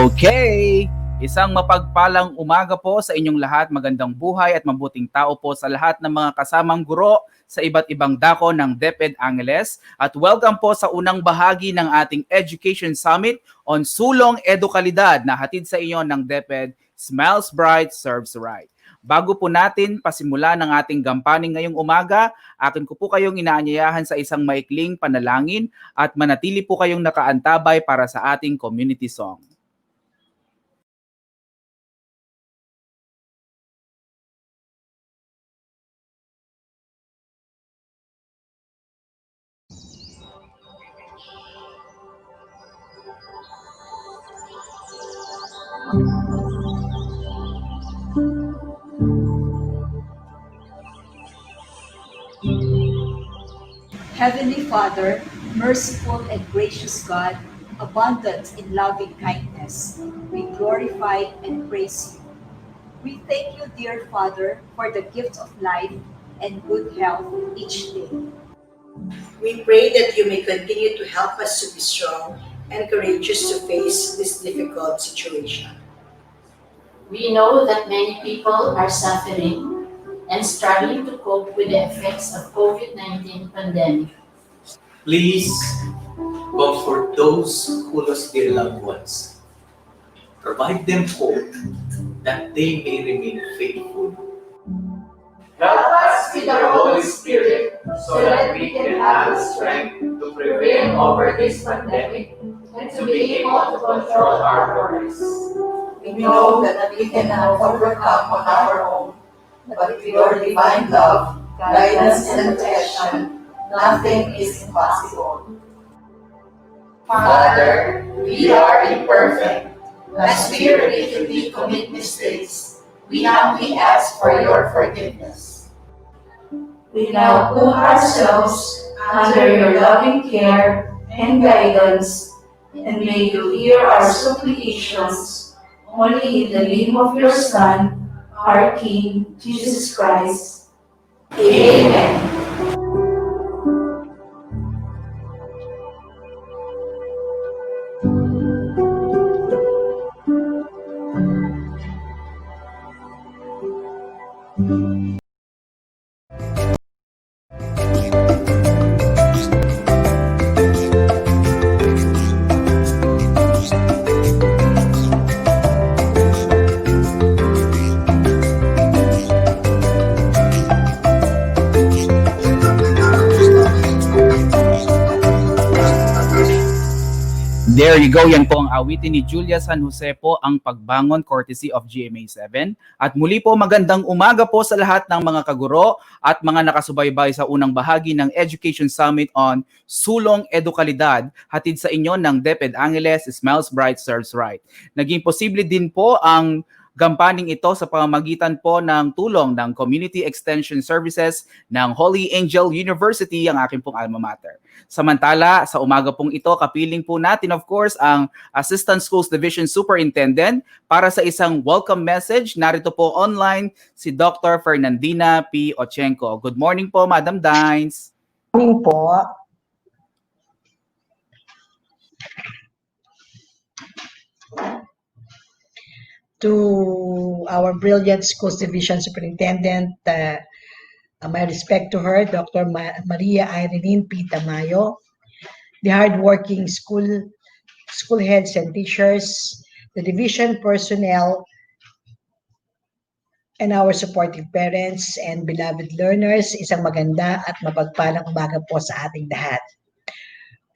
Okay! Isang mapagpalang umaga po sa inyong lahat. Magandang buhay at mabuting tao po sa lahat ng mga kasamang guro sa iba't ibang dako ng DepED Angeles. At welcome po sa unang bahagi ng ating Education Summit on Sulong eduKALIDAD na hatid sa inyo ng DepED Smiles Bright, Serves Right. Bago po natin pasimula ng ating gampaning ngayong umaga, akin ko po kayong inaanyayahan sa isang maikling panalangin at manatili po kayong nakaantabay para sa ating community song. Heavenly Father, merciful and gracious God, abundant in loving kindness, we glorify and praise you. We thank you, dear Father, for the gift of life and good health each day. We pray that you may continue to help us to be strong and courageous to face this difficult situation. We know that many people are suffering and struggling to cope with the effects of COVID-19 pandemic. Please comfort those who lost their loved ones. Provide them hope that they may remain faithful. Help us with the Holy Spirit so that we can have the strength to prevail over this pandemic and to be able to control our borders. We know that we cannot overcome on our own, but with your divine love, guidance, and protection, nothing is impossible. Father, we are imperfect. As we repeatedly commit mistakes, we humbly ask for your forgiveness. We now put ourselves under your loving care and guidance, and may you hear our supplications only in the name of your Son, our King, Jesus Christ. Amen. There you go, yan po ang awitin ni Julia San Jose po, ang Pagbangon, courtesy of GMA7. At muli po, magandang umaga po sa lahat ng mga kaguro at mga nakasubaybay sa unang bahagi ng Education Summit on Sulong eduKALIDAD, hatid sa inyo ng DepED Angeles, Smiles Bright, Serves Right. Naging posible din po ang gampaning ito sa pamamagitan po ng tulong ng Community Extension Services ng Holy Angel University, ang aking pong alma mater. Samantala, sa umaga pong ito, kapiling po natin of course ang Assistant Schools Division Superintendent para sa isang welcome message. Narito po online si Dr. Fernandina P. Ochenko. Good morning po, Madam Dines. Good morning po. To our brilliant Schools Division Superintendent, my respect to her, Dr. Maria Irene P. Tamayo, the hardworking school heads and teachers, the division personnel, and our supportive parents and beloved learners, isang maganda at mapagpalang umaga po sa ating lahat.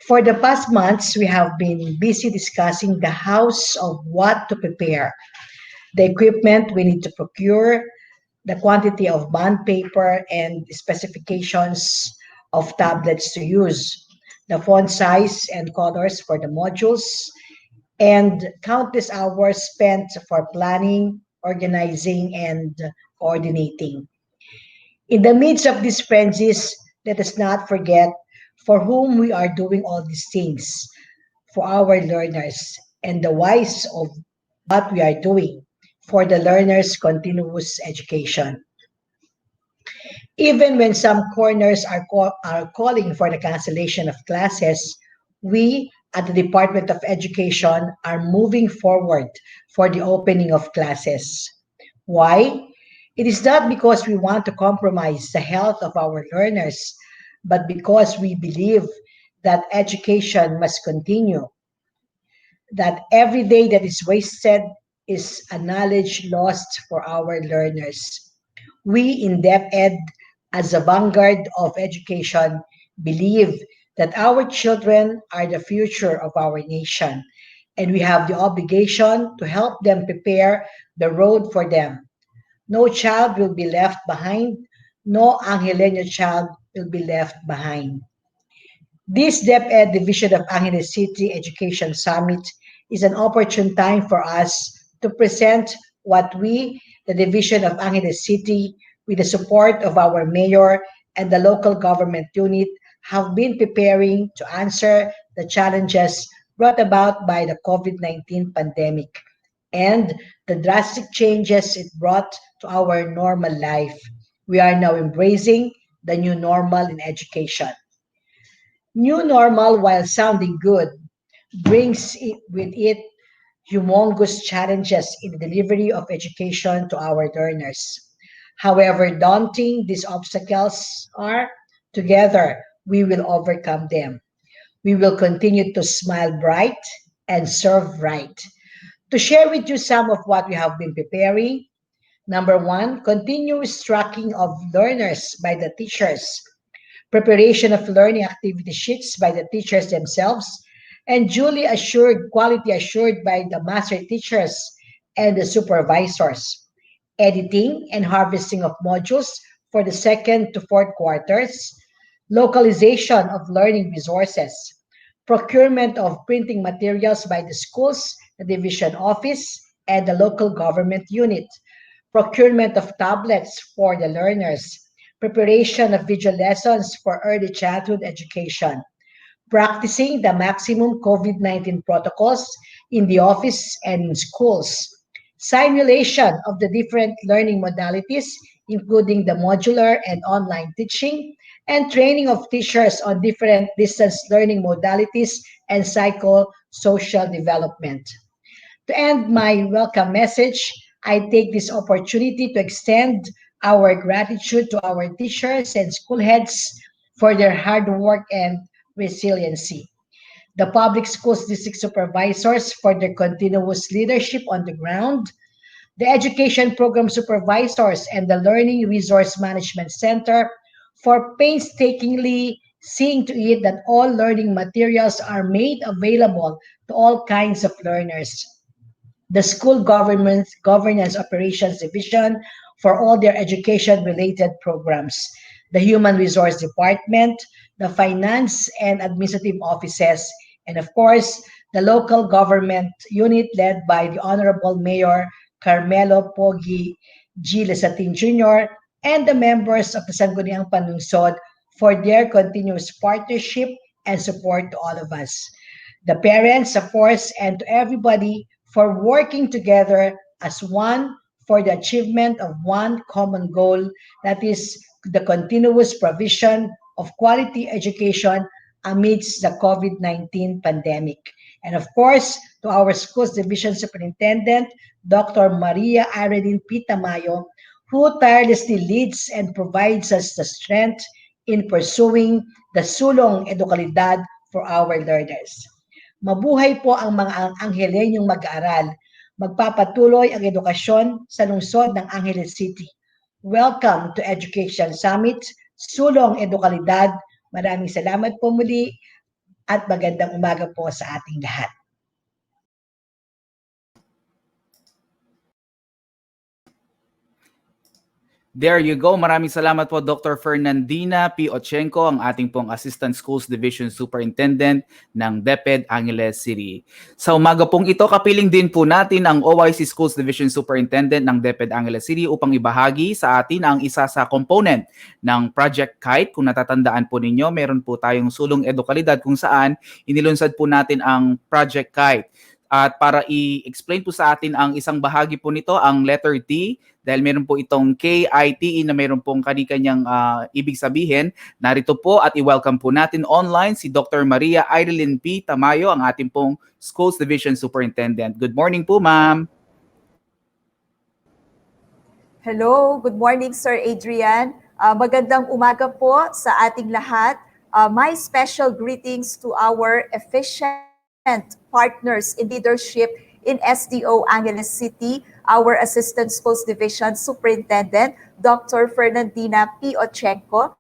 For the past months, we have been busy discussing the hows of what to prepare, the equipment we need to procure, the quantity of bond paper and specifications of tablets to use, the font size and colors for the modules, and countless hours spent for planning, organizing, and coordinating. In the midst of these frenzies, let us not forget for whom we are doing all these things, for our learners, and the whys of what we are doing for the learners' continuous education. Even when some corners are calling for the cancellation of classes, we, at the Department of Education are moving forward for the opening of classes. Why? It is not because we want to compromise the health of our learners, but because we believe that education must continue, that every day that is wasted is a knowledge lost for our learners. We in DepEd, as a vanguard of education, believe that our children are the future of our nation, and we have the obligation to help them prepare the road for them. No child will be left behind. No Angeleno child will be left behind. This DepEd Division of Angeles City Education Summit is an opportune time for us to present what we, the Division of Angeles City, with the support of our mayor and the local government unit, have been preparing to answer the challenges brought about by the COVID-19 pandemic and the drastic changes it brought to our normal life. We are now embracing the new normal in education. New normal, while sounding good, brings with it humongous challenges in the delivery of education to our learners. However daunting these obstacles are, together we will overcome them. We will continue to smile bright and serve right. To share with you some of what we have been preparing, number one, continuous tracking of learners by the teachers, preparation of learning activity sheets by the teachers themselves, and duly assured, quality assured by the master teachers and the supervisors, editing and harvesting of modules for the second to fourth quarters, localization of learning resources, procurement of printing materials by the schools, the division office, and the local government unit, procurement of tablets for the learners, preparation of video lessons for early childhood education, practicing the maximum COVID-19 protocols in the office and in schools, simulation of the different learning modalities, including the modular and online teaching, and training of teachers on different distance learning modalities and psychosocial development. To end my welcome message, I take this opportunity to extend our gratitude to our teachers and school heads for their hard work and resiliency, the public schools district supervisors for their continuous leadership on the ground, the education program supervisors and the Learning Resource Management Center for painstakingly seeing to it that all learning materials are made available to all kinds of learners, the School Governance Operations Division for all their education-related programs, the Human Resource Department, the Finance and Administrative Offices, and of course, the local government unit led by the Honorable Mayor Carmelo Pogi G. Lesatin Jr. and the members of the Sangguniang Panlungsod for their continuous partnership and support to all of us. The parents, of course, and to everybody for working together as one for the achievement of one common goal, that is the continuous provision of quality education amidst the COVID-19 pandemic. And of course, to our schools division superintendent, Dr. Maria Irene P. Tamayo, who tirelessly leads and provides us the strength in pursuing the sulong edukalidad for our learners. Mabuhay po ang mga Angelenyong mag-aaral. Magpapatuloy ang edukasyon sa lungsod ng Angeles City. Welcome to Education Summit, Sulong Edukalidad. Maraming salamat po muli at magandang umaga po sa ating lahat. There you go. Maraming salamat po Dr. Fernandina P. Ochenko, ang ating pong Assistant Schools Division Superintendent ng DepEd Angeles City. Sa umaga pong ito, kapiling din po natin ang OIC Schools Division Superintendent ng DepEd Angeles City upang ibahagi sa atin ang isa sa component ng Project Kite. Kung natatandaan po ninyo, meron po tayong sulong edukalidad kung saan inilunsad po natin ang Project Kite. At para i-explain po sa atin ang isang bahagi po nito, ang letter T, dahil meron po itong KITE na meron pong kani-kanyang ibig sabihin, narito po at i-welcome po natin online si Dr. Maria Ireline P. Tamayo, ang ating pong Schools Division Superintendent. Good morning po, ma'am. Hello, good morning Sir Adrian. Magandang umaga po sa ating lahat. My special greetings to our efficient partners in leadership in SDO Angeles City, our Assistant Schools Division Superintendent, Dr. Fernandina P. Ochenko,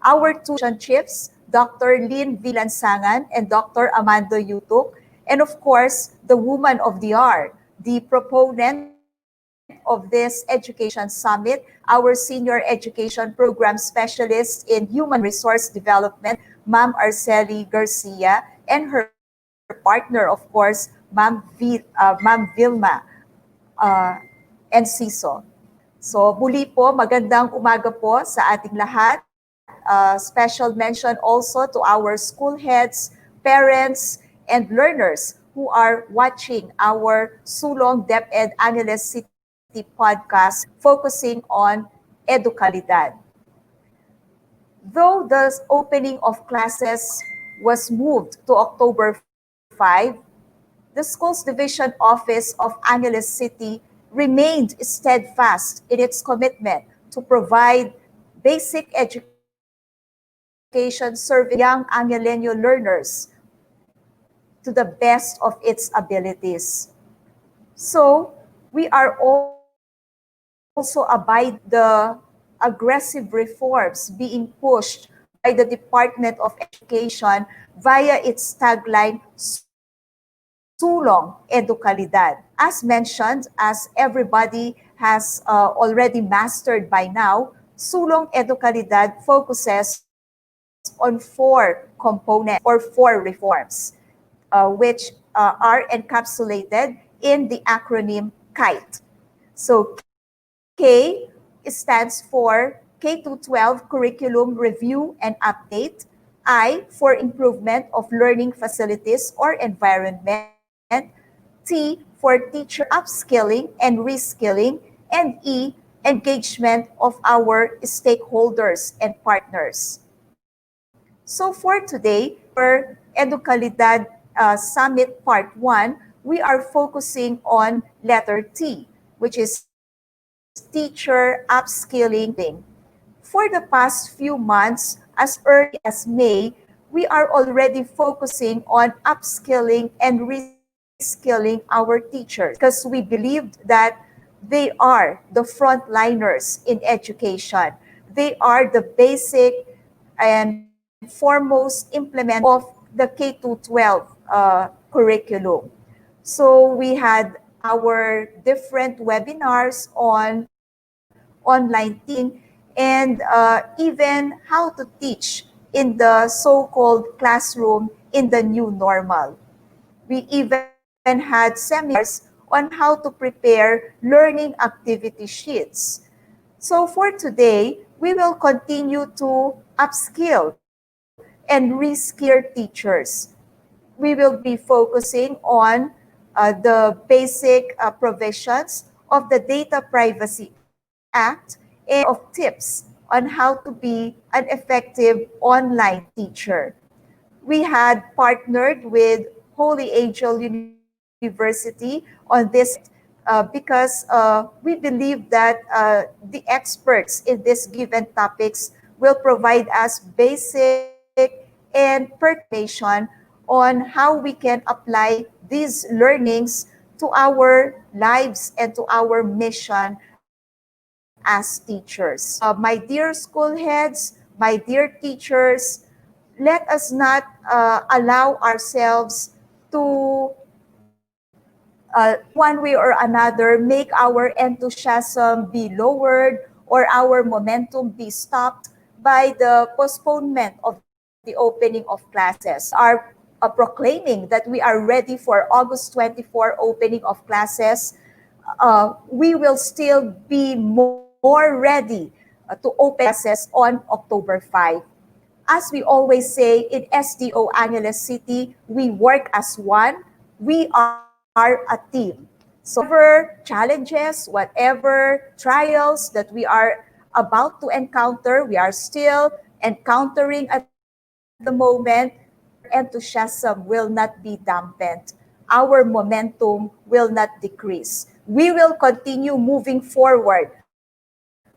our two chiefs, Dr. Lynn Vilansangan and Dr. Amando Yutuk, and of course, the woman of the hour, the proponent of this education summit, our senior education program specialist in human resource development, Ma'am Arceli Garcia, and her partner, of course, Ma'am Vilma Enciso. So muli po, magandang umaga po sa ating lahat. Special mention also to our school heads, parents, and learners who are watching our Sulong DepED Angeles City podcast focusing on eduKALIDAD. Though the opening of classes was moved to October 5, the Schools Division Office of Angeles City remained steadfast in its commitment to provide basic education serving young Angelenyo learners to the best of its abilities. So, we are also abide the aggressive reforms being pushed by the Department of Education via its tagline, Sulong eduKALIDAD. As mentioned, as everybody has already mastered by now, Sulong eduKALIDAD focuses on 4 components or 4 reforms, which are encapsulated in the acronym KITE. So K stands for K-12 Curriculum Review and Update, I for Improvement of Learning Facilities or Environment, T for Teacher Upskilling and Reskilling, and E, Engagement of our stakeholders and partners. So for today, for eduKALIDAD Summit Part 1, we are focusing on letter T, which is teacher upskilling. For the past few months, as early as May, we are already focusing on upskilling and reskilling our teachers because we believed that they are the frontliners in education. They are the basic and foremost implement of the K-12 curriculum. So we had our different webinars on online teaching and even how to teach in the so-called classroom in the new normal. We even had seminars on how to prepare learning activity sheets. So for today, we will continue to upskill and reskill teachers. We will be focusing on the basic provisions of the Data Privacy Act and of tips on how to be an effective online teacher. We had partnered with Holy Angel University on this because we believe that the experts in this given topics will provide us basic and pertinent on how we can apply these learnings to our lives and to our mission as teachers. My dear school heads, my dear teachers, let us not allow ourselves to one way or another make our enthusiasm be lowered or our momentum be stopped by the postponement of the opening of classes. Are proclaiming that we are ready for August 24 opening of classes. We will still be more ready to open classes on October 5. As we always say in SDO Angeles City, we work as one. We are are a team. So whatever challenges, whatever trials that we are about to encounter, we are still encountering at the moment, our enthusiasm will not be dampened. Our momentum will not decrease. We will continue moving forward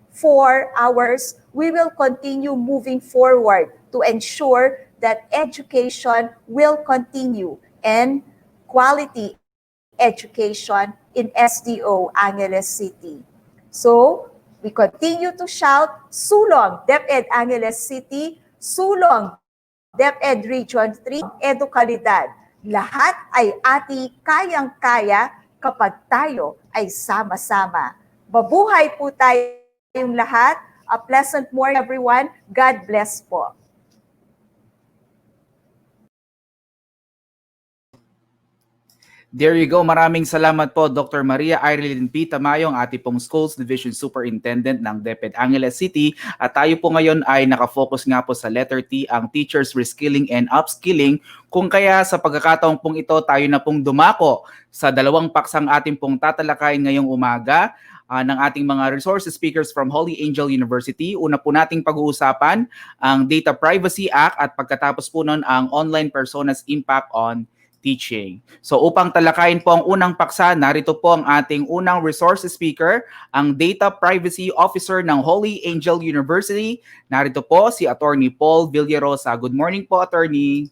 for ours. We will continue moving forward to ensure that education will continue and quality education in SDO Angeles City. So, we continue to shout, Sulong DepEd Angeles City, Sulong DepEd Region 3, eduKALIDAD. Lahat ay ati kayang-kaya kapag tayo ay sama-sama. Mabuhay po tayong lahat. A pleasant morning everyone. God bless po. There you go. Maraming salamat po, Dr. Maria Irene P. Tamayong, ating pong Schools Division Superintendent ng DepEd Angeles City. At tayo po ngayon ay nakafocus nga po sa letter T, ang Teachers Reskilling and Upskilling. Kung kaya sa pagkakataong pong ito, tayo na pong dumako sa dalawang paksang ating pong tatalakayin ngayong umaga ng ating mga resource speakers from Holy Angel University. Una po nating pag-uusapan ang Data Privacy Act at pagkatapos po nun ang Online Personas Impact on Teaching. So upang talakayin po ang unang paksa, narito po ang ating unang resource speaker, ang Data Privacy Officer ng Holy Angel University. Narito po si Attorney Paul Villarosa. Good morning po, Attorney.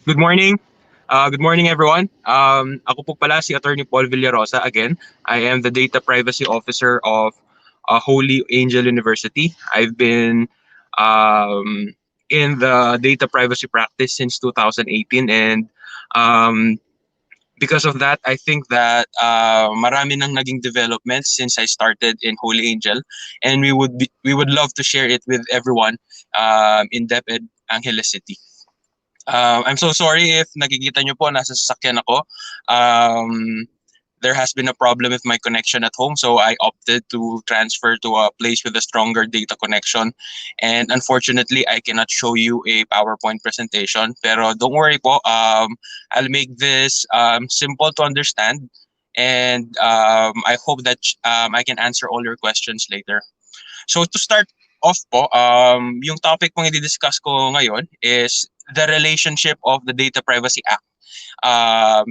Good morning. Good morning, everyone. Ako po pala si Attorney Paul Villarosa. Again, I am the Data Privacy Officer of Holy Angel University. I've been in the data privacy practice since 2018, and because of that, I think that marami nang naging developments since I started in Holy Angel, and we would love to share it with everyone in DepEd Angeles City. I'm so sorry if nakikita nyo po nasa sasakyan ako. There has been a problem with my connection at home, so I opted to transfer to a place with a stronger data connection. And unfortunately, I cannot show you a PowerPoint presentation. Pero don't worry po, I'll make this simple to understand. And I hope that I can answer all your questions later. So to start off po, yung topic pong i-discuss ko ngayon is the relationship of the Data Privacy Act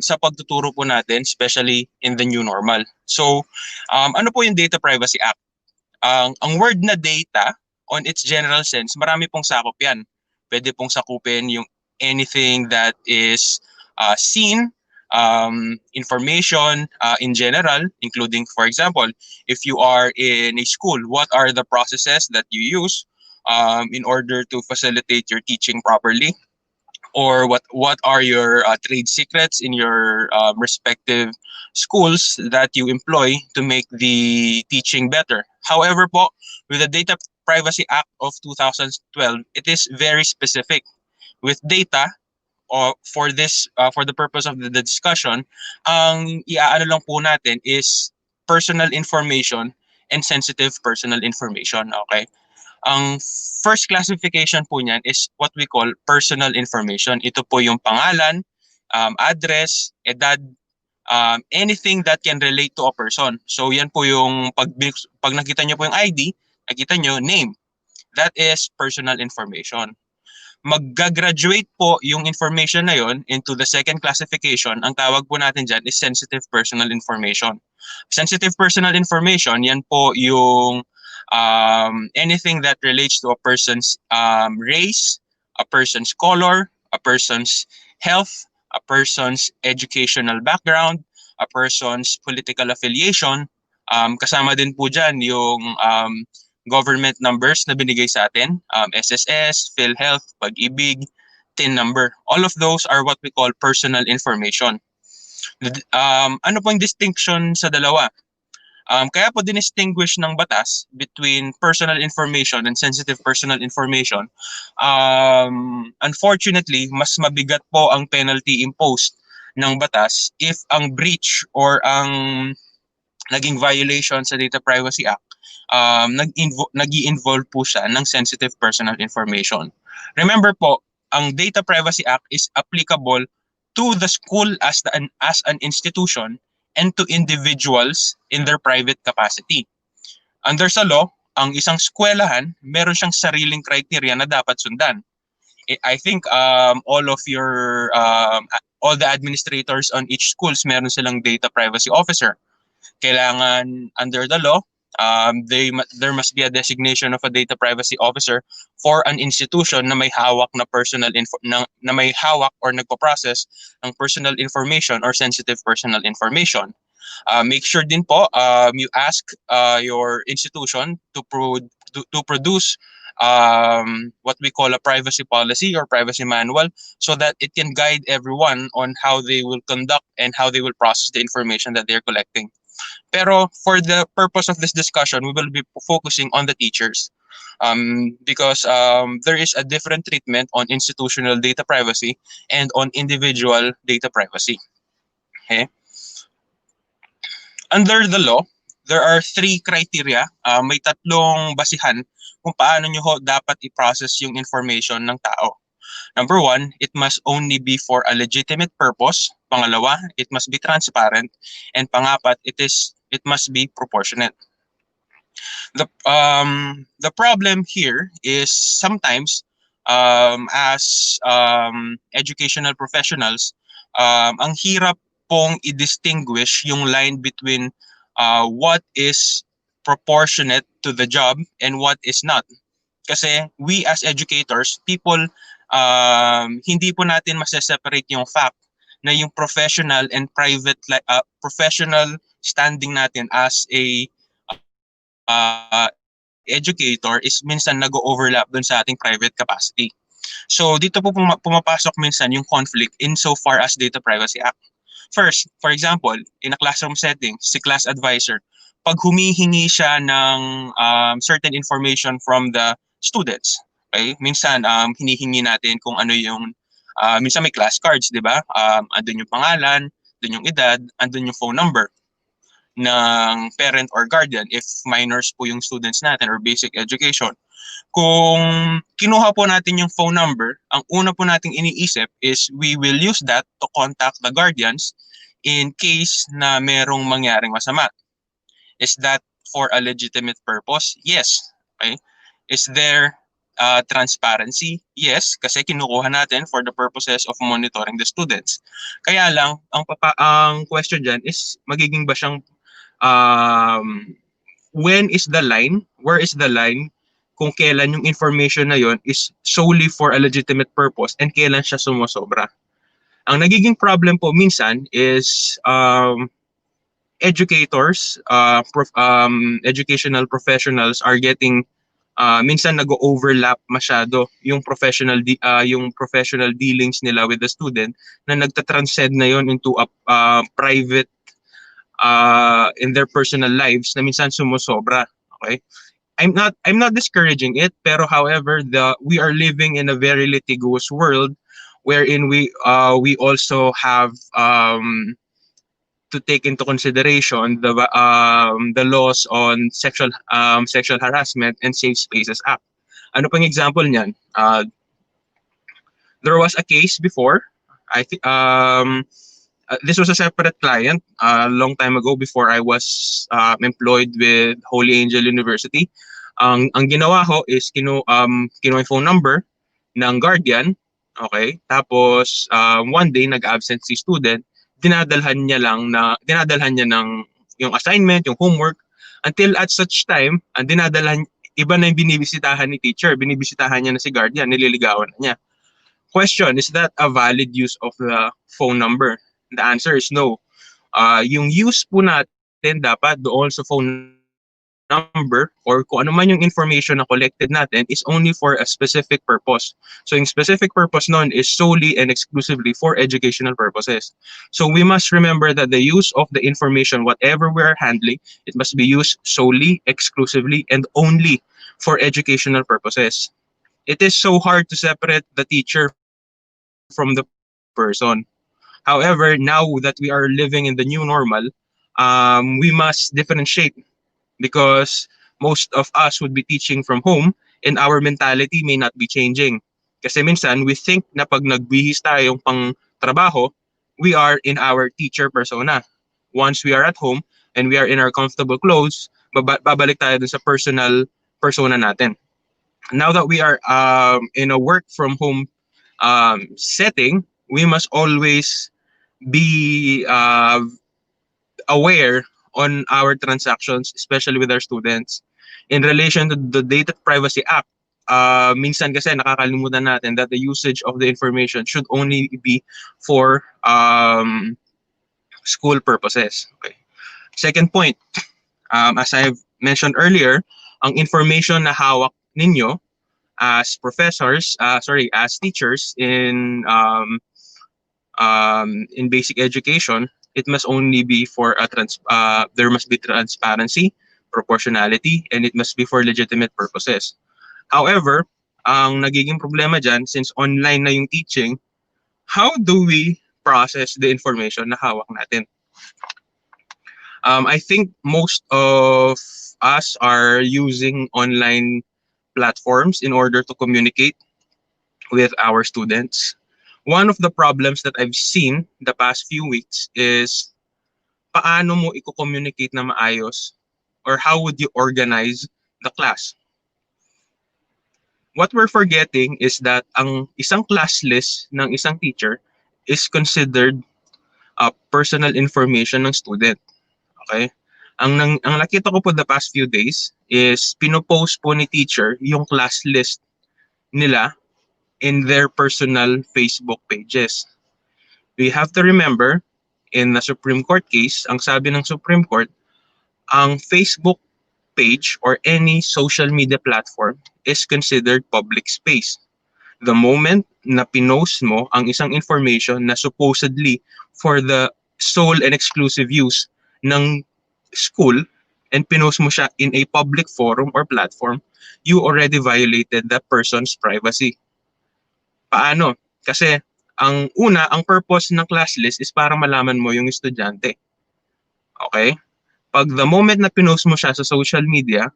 sa pagtuturo po natin, especially in the new normal. So, ano po yung Data Privacy Act? Ang word na data, on its general sense, marami pong sakop yan. Pwede pong sakupin yung anything that is seen, information in general, including, for example, if you are in a school, what are the processes that you use in order to facilitate your teaching properly? Or what are your trade secrets in your respective schools that you employ to make the teaching better. However po, with the Data Privacy Act of 2012, it is very specific. With data, for the purpose of the discussion, ang iaano lang po natin is personal information and sensitive personal information. Okay? Ang first classification po niyan is what we call personal information. Ito po yung pangalan, address, edad, anything that can relate to a person. So yan po yung pag nakita nyo po yung ID, nakita nyo name. That is personal information. Mag-graduate po yung information na yon into the second classification. Ang tawag po natin dyan is sensitive personal information. Sensitive personal information, yan po yung anything that relates to a person's race, a person's color, a person's health, a person's educational background, a person's political affiliation. Kasama din po dyan yung government numbers na binigay sa atin, SSS, PhilHealth, Pag-ibig, TIN number. All of those are what we call personal information. Ano po yung distinction sa dalawa? Kaya po dinistinguish ng batas between personal information and sensitive personal information. Unfortunately, mas mabigat po ang penalty imposed ng batas if ang breach or ang naging violation sa Data Privacy Act nag-i-involve po siya ng sensitive personal information. Remember po, ang Data Privacy Act is applicable to the school as an institution and to individuals in their private capacity. Under sa law, ang isang eskwelahan, meron siyang sariling criteria na dapat sundan. I think all the administrators on each schools meron silang data privacy officer. Kailangan under the law, there must be a designation of a data privacy officer for an institution na may hawak na na may hawak or nagpo-process ng personal information or sensitive personal information. Make sure din po you ask your institution to produce what we call a privacy policy or privacy manual, so that it can guide everyone on how they will conduct and how they will process the information that they're collecting. Pero for the purpose of this discussion, we will be focusing on the teachers, because there is a different treatment on institutional data privacy and on individual data privacy. Okay. Under the law, there are 3 criteria. May 3 basihan kung paano nyo dapat i-process yung information ng tao. Number 1, it must only be for a legitimate purpose. Pangalawa, it must be transparent. And pangapat, it must be proportionate. The problem here is sometimes as educational professionals, ang hirap pong i-distinguish yung line between what is proportionate to the job and what is not. Kasi we as educators, people, hindi po natin maseseparate yung fact na yung professional and private, professional standing natin as a educator is minsan nag-overlap dun sa ating private capacity. So dito po pumapasok minsan yung conflict insofar as Data Privacy Act. First, for example, in a classroom setting, si class advisor, pag humihingi siya ng certain information from the students, okay? Minsan hinihingi natin kung ano yung minsan may class cards, di ba? Andun yung pangalan, andun yung edad, andun yung phone number ng parent or guardian if minors po yung students natin or basic education. Kung kinuha po natin yung phone number, ang una po nating iniisip is we will use that to contact the guardians in case na merong mangyaring masama. Is that for a legitimate purpose? Yes. Okay. Is there transparency? Yes, kasi kinukuha natin for the purposes of monitoring the students. Kaya lang, ang question dyan is magiging ba siyang when is the line? Where is the line kung kailan yung information na yon is solely for a legitimate purpose and kailan siya sumosobra. Ang nagiging problem po minsan is educators, educational professionals are getting minsan nag-overlap masyado yung professional dealings nila with the student na nagta-transcend na yon into a private in their personal lives na minsan sumosobra. Okay? I'm not discouraging it, pero however, we are living in a very litigious world wherein we also have to take into consideration the laws on sexual harassment and Safe Spaces Act. Ano pang example niyan? There was a case before. I think this was a separate client a long time ago before I was employed with Holy Angel University. Ang ginawa ko is kinuha yung phone number ng guardian, okay? Tapos one day nag-absent si student, dinadalhan niya ng yung assignment, yung homework, until at such time, iba na yung binibisitahan ni teacher, binibisitahan niya na si guardian, nililigawan na niya. Question, is that a valid use of the phone number? The answer is no. Yung use po natin dapat doon sa phone number or kung ano man yung information na collected natin is only for a specific purpose. So yung specific purpose nun is solely and exclusively for educational purposes. So we must remember that the use of the information, whatever we're handling, it must be used solely, exclusively, and only for educational purposes. It is so hard to separate the teacher from the person. However, now that we are living in the new normal, we must differentiate because most of us would be teaching from home and our mentality may not be changing. Kasi minsan, we think na pag nagbihis tayong pang trabaho, we are in our teacher persona. Once we are at home and we are in our comfortable clothes, babalik tayo dun sa personal persona natin. Now that we are in a work from home setting, we must always be aware on our transactions, especially with our students. In relation to the Data Privacy Act, minsan kasi nakakalimutan natin that the usage of the information should only be for school purposes. Okay. Second point, as I've mentioned earlier, ang information na hawak ninyo as professors, as teachers in basic education, it must only be for there must be transparency, proportionality, and it must be for legitimate purposes. However, ang nagiging problema dyan, since online na yung teaching, how do we process the information na hawak natin? I think most of us are using online platforms in order to communicate with our students. One of the problems that I've seen the past few weeks is paano mo i-communicate na maayos, or how would you organize the class? What we're forgetting is that ang isang class list ng isang teacher is considered personal information ng student. Okay? Ang nakita ko po the past few days is pinopost po ni teacher yung class list nila in their personal Facebook pages. We have to remember, in the Supreme Court case, ang sabi ng Supreme Court, ang Facebook page or any social media platform is considered public space. The moment na pinost mo ang isang information na supposedly for the sole and exclusive use ng school and pinost mo siya in a public forum or platform, you already violated that person's privacy. Paano? Kasi ang purpose ng class list is para malaman mo yung estudyante. Okay? Pag the moment na pinost mo siya sa social media,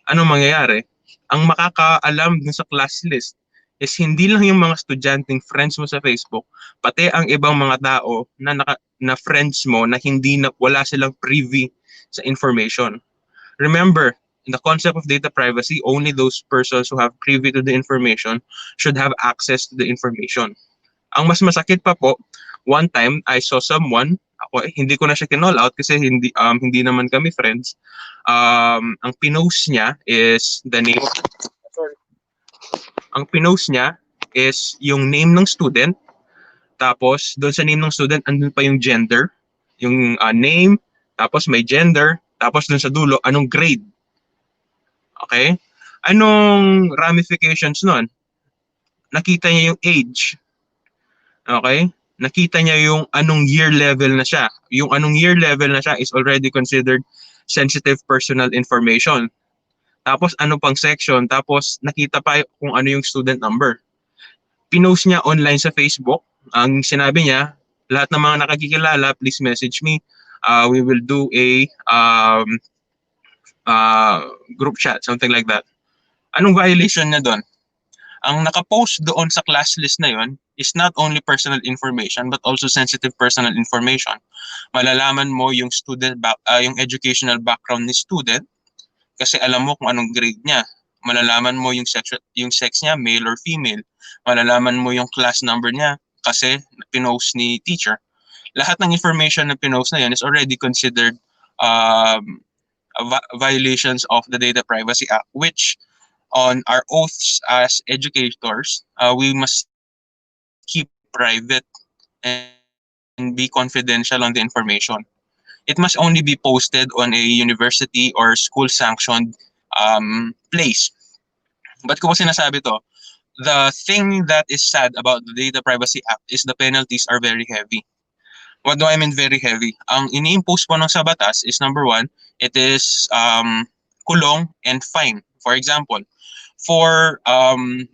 ano mangyayari? Ang makakaalam dun sa class list is hindi lang yung mga estudyanteng friends mo sa Facebook, pati ang ibang mga tao na friends mo na wala silang privy sa information. Remember, in the concept of data privacy, only those persons who have privy to the information should have access to the information. Ang mas masakit pa po, one time I saw someone, hindi ko na siya kinall out kasi hindi naman kami friends. Ang pinost niya is the name. Ang pinost niya is yung name ng student. Tapos doon sa name ng student andun pa yung gender, yung name, tapos may gender, tapos doon sa dulo anong grade. Okay? Anong ramifications nun? Nakita niya yung age. Okay? Nakita niya yung anong year level na siya. Yung anong year level na siya is already considered sensitive personal information. Tapos ano pang section, tapos nakita pa kung ano yung student number. Pinost niya online sa Facebook. Ang sinabi niya, lahat ng mga nakakikilala, please message me. We will do a group chat, something like that. Anong violation niya doon? Ang nakapost doon sa class list na yon is not only personal information but also sensitive personal information. Malalaman mo yung yung educational background ni student kasi alam mo kung anong grade niya. Malalaman mo yung sex niya, male or female. Malalaman mo yung class number niya kasi pinost ni teacher. Lahat ng information na pinost na yan is already considered violations of the Data Privacy Act, which on our oaths as educators, we must keep private and be confidential on the information. It must only be posted on a university or school-sanctioned place. But kung sinasabi to, the thing that is sad about the Data Privacy Act is the penalties are very heavy. What do I mean very heavy? Ang ini-impose po ng sa batas is number one, it is kulong and fine. For example, for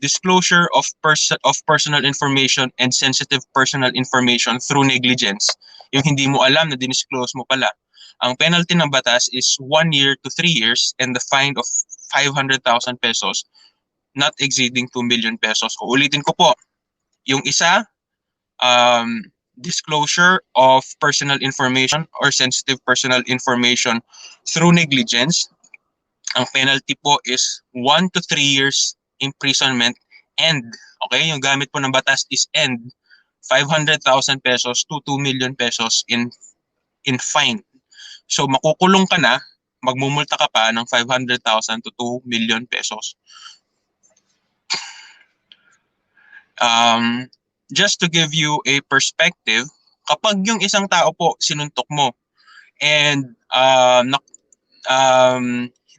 disclosure of personal information and sensitive personal information through negligence, yung hindi mo alam na dinisclose mo pala, ang penalty ng batas is 1 year to 3 years and the fine of 500,000 pesos not exceeding 2 million pesos. Uulitin ko po, yung isa, disclosure of personal information or sensitive personal information through negligence. Ang penalty po is 1 to 3 years imprisonment and, okay, yung gamit po ng batas is and 500,000 pesos to 2 million pesos in fine. So makukulong ka na, magmumulta ka pa ng 500,000 to 2 million pesos. Just to give you a perspective, kapag yung isang tao po sinuntok mo and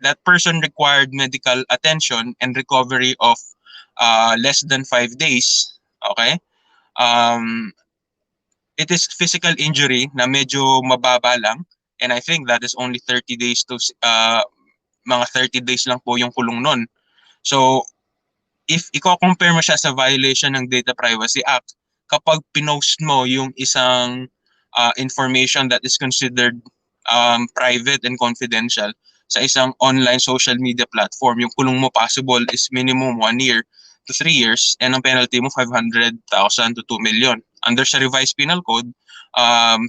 that person required medical attention and recovery of less than 5 days, okay? It is physical injury na medyo mababa lang, and I think that is only 30 days to mga 30 days lang po yung kulong nun. So if i-compare mo siya sa violation ng Data Privacy Act, kapag pinost mo yung isang information that is considered private and confidential sa isang online social media platform, yung kulong mo possible is minimum 1 year to 3 years and ang penalty mo 500,000 to 2 million. Under sa revised penal code,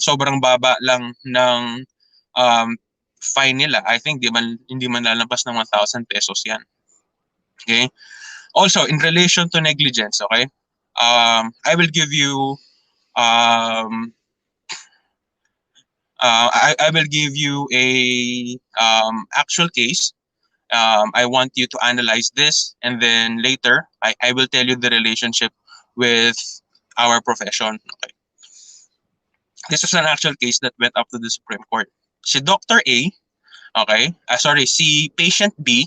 sobrang baba lang ng fine nila. I think hindi man lalampas ng 1,000 pesos yan. Okay? Also, in relation to negligence, okay, I will give you I will give you a actual case. I want you to analyze this, and then later I will tell you the relationship with our profession. Okay. This is an actual case that went up to the Supreme Court. Si Dr. A, okay, si patient B,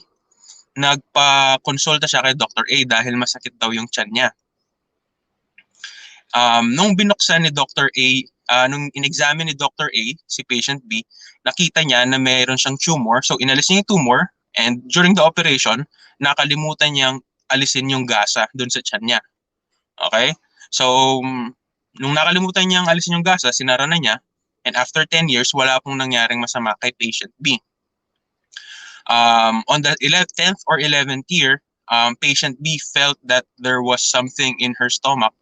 nagpa-consulta siya kay Dr. A dahil masakit daw yung tiyan niya. Nung binuksan ni Dr. A, nung in-examine ni Dr. A, si patient B, nakita niya na mayroon siyang tumor. So inalis niya yung tumor and during the operation, nakalimutan niyang alisin yung gasa dun sa tiyan niya. Okay? So, nung nakalimutan niyang alisin yung gasa, sinara na niya and after 10 years, wala pong nangyaring masama kay patient B. On the 10th or 11th year, patient B felt that there was something in her stomach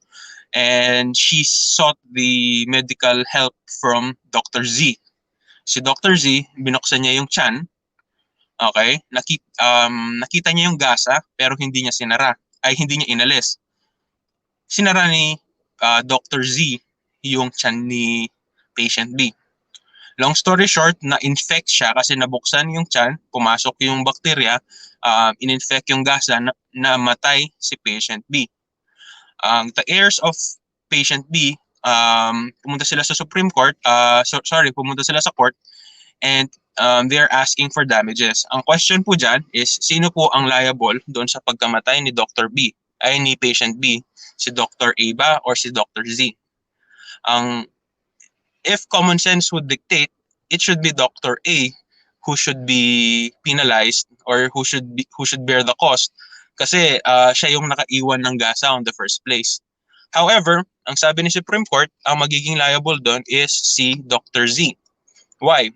and she sought the medical help from Dr. Z. Si Dr. Z, binuksan niya yung tiyan, okay? Nakita niya yung gasa pero hindi niya inalis. Sinara ni Dr. Z yung tiyan ni patient B. Long story short, na-infect siya kasi nabuksan yung tiyan, pumasok yung bakterya, in-infect yung gasa, na matay si patient B. The heirs of patient B, pumunta sila sa Supreme Court, pumunta sila sa court, and they're asking for damages. Ang question po dyan is, sino po ang liable doon sa pagkamatay ni Dr. B, ay ni patient B, si Dr. A ba or si Dr. Z? If common sense would dictate, it should be Dr. A who should be penalized or who should bear the cost kasi siya yung nakaiwan ng gasa on the first place. However, ang sabi ni Supreme Court, ang magiging liable doon is si Dr. Z. Why?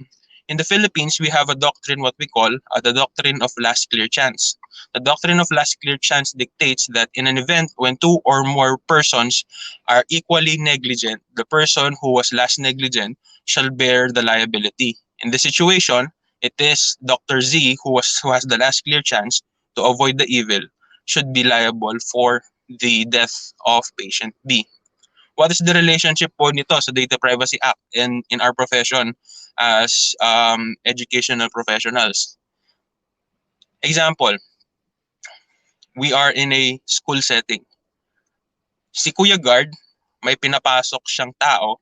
In the Philippines, we have a doctrine, what we call the doctrine of last clear chance. The doctrine of last clear chance dictates that in an event when 2 or more persons are equally negligent, the person who was last negligent shall bear the liability. In this situation, it is Dr. Z who has the last clear chance to avoid the evil should be liable for the death of patient B. What is the relationship po nito sa Data Privacy Act and in our profession as educational professionals? Example, we are in a school setting. Si Kuya Guard, may pinapasok siyang tao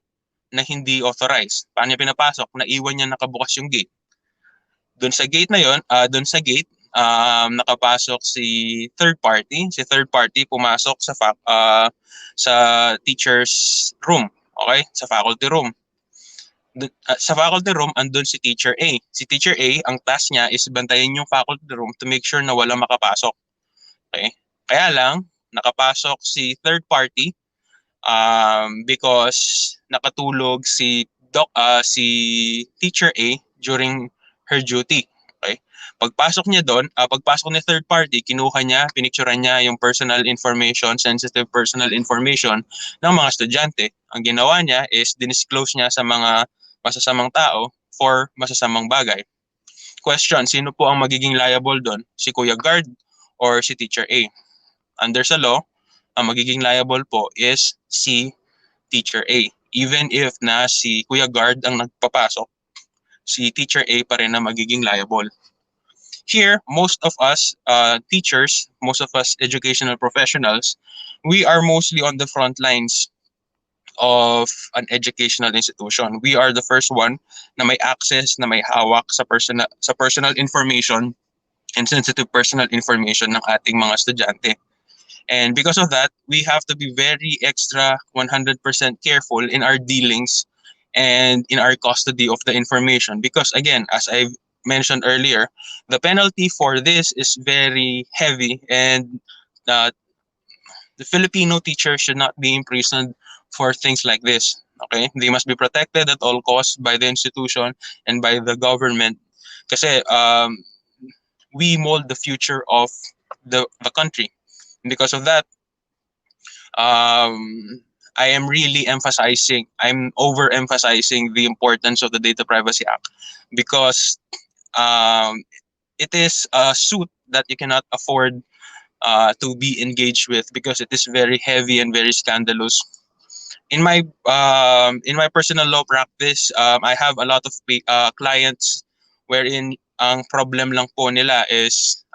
na hindi authorized. Paano niya pinapasok? Naiwan niya nakabukas yung gate. Doon sa gate na yon, nakapasok si third party. Si third party pumasok sa teacher's room, okay? Sa faculty room. Sa faculty room, andun si Teacher A. Si Teacher A, ang task niya is bantayan yung faculty room to make sure na walang makapasok. Okay? Kaya lang, nakapasok si third party because nakatulog si Teacher A during her duty. Okay? Pagpasok ni third party, kinuha niya, pinicturean niya yung personal information, sensitive personal information ng mga estudyante. Ang ginawa niya is dinisclose niya sa mga masasamang tao for masasamang bagay. Question, sino po ang magiging liable doon? Si Kuya Guard or si Teacher A? Under sa law, ang magiging liable po is si Teacher A. Even if na si Kuya Guard ang nagpapasok, si Teacher A pa rin na magiging liable. Here, most of us teachers, most of us educational professionals, we are mostly on the front lines of an educational institution. We are the first one na may access, na may hawak sa personal information and sensitive personal information ng ating mga estudyante. And because of that, we have to be very extra 100% careful in our dealings and in our custody of the information. Because again, as I've mentioned earlier, the penalty for this is very heavy, and the Filipino teacher should not be imprisoned for things like this. Okay? They must be protected at all costs by the institution and by the government. Kasi we mold the future of the country. And because of that, I am really I'm overemphasizing the importance of the Data Privacy Act, because it is a suit that you cannot afford to be engaged with, because it is very heavy and very scandalous. In my personal law practice, I have a lot of clients wherein ang problem lang po nila is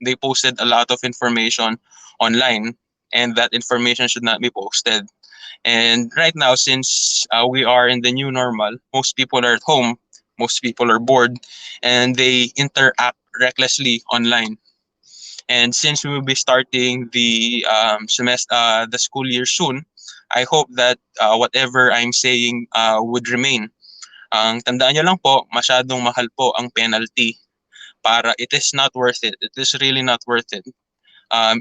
they posted a lot of information online, and that information should not be posted. And right now, since we are in the new normal, most people are at home, most people are bored, and they interact recklessly online. And since we will be starting the the school year soon, I hope that whatever I'm saying would remain. Ang tandaan nyo lang po, masyadong mahal po ang penalty. It is not worth it. It is really not worth it.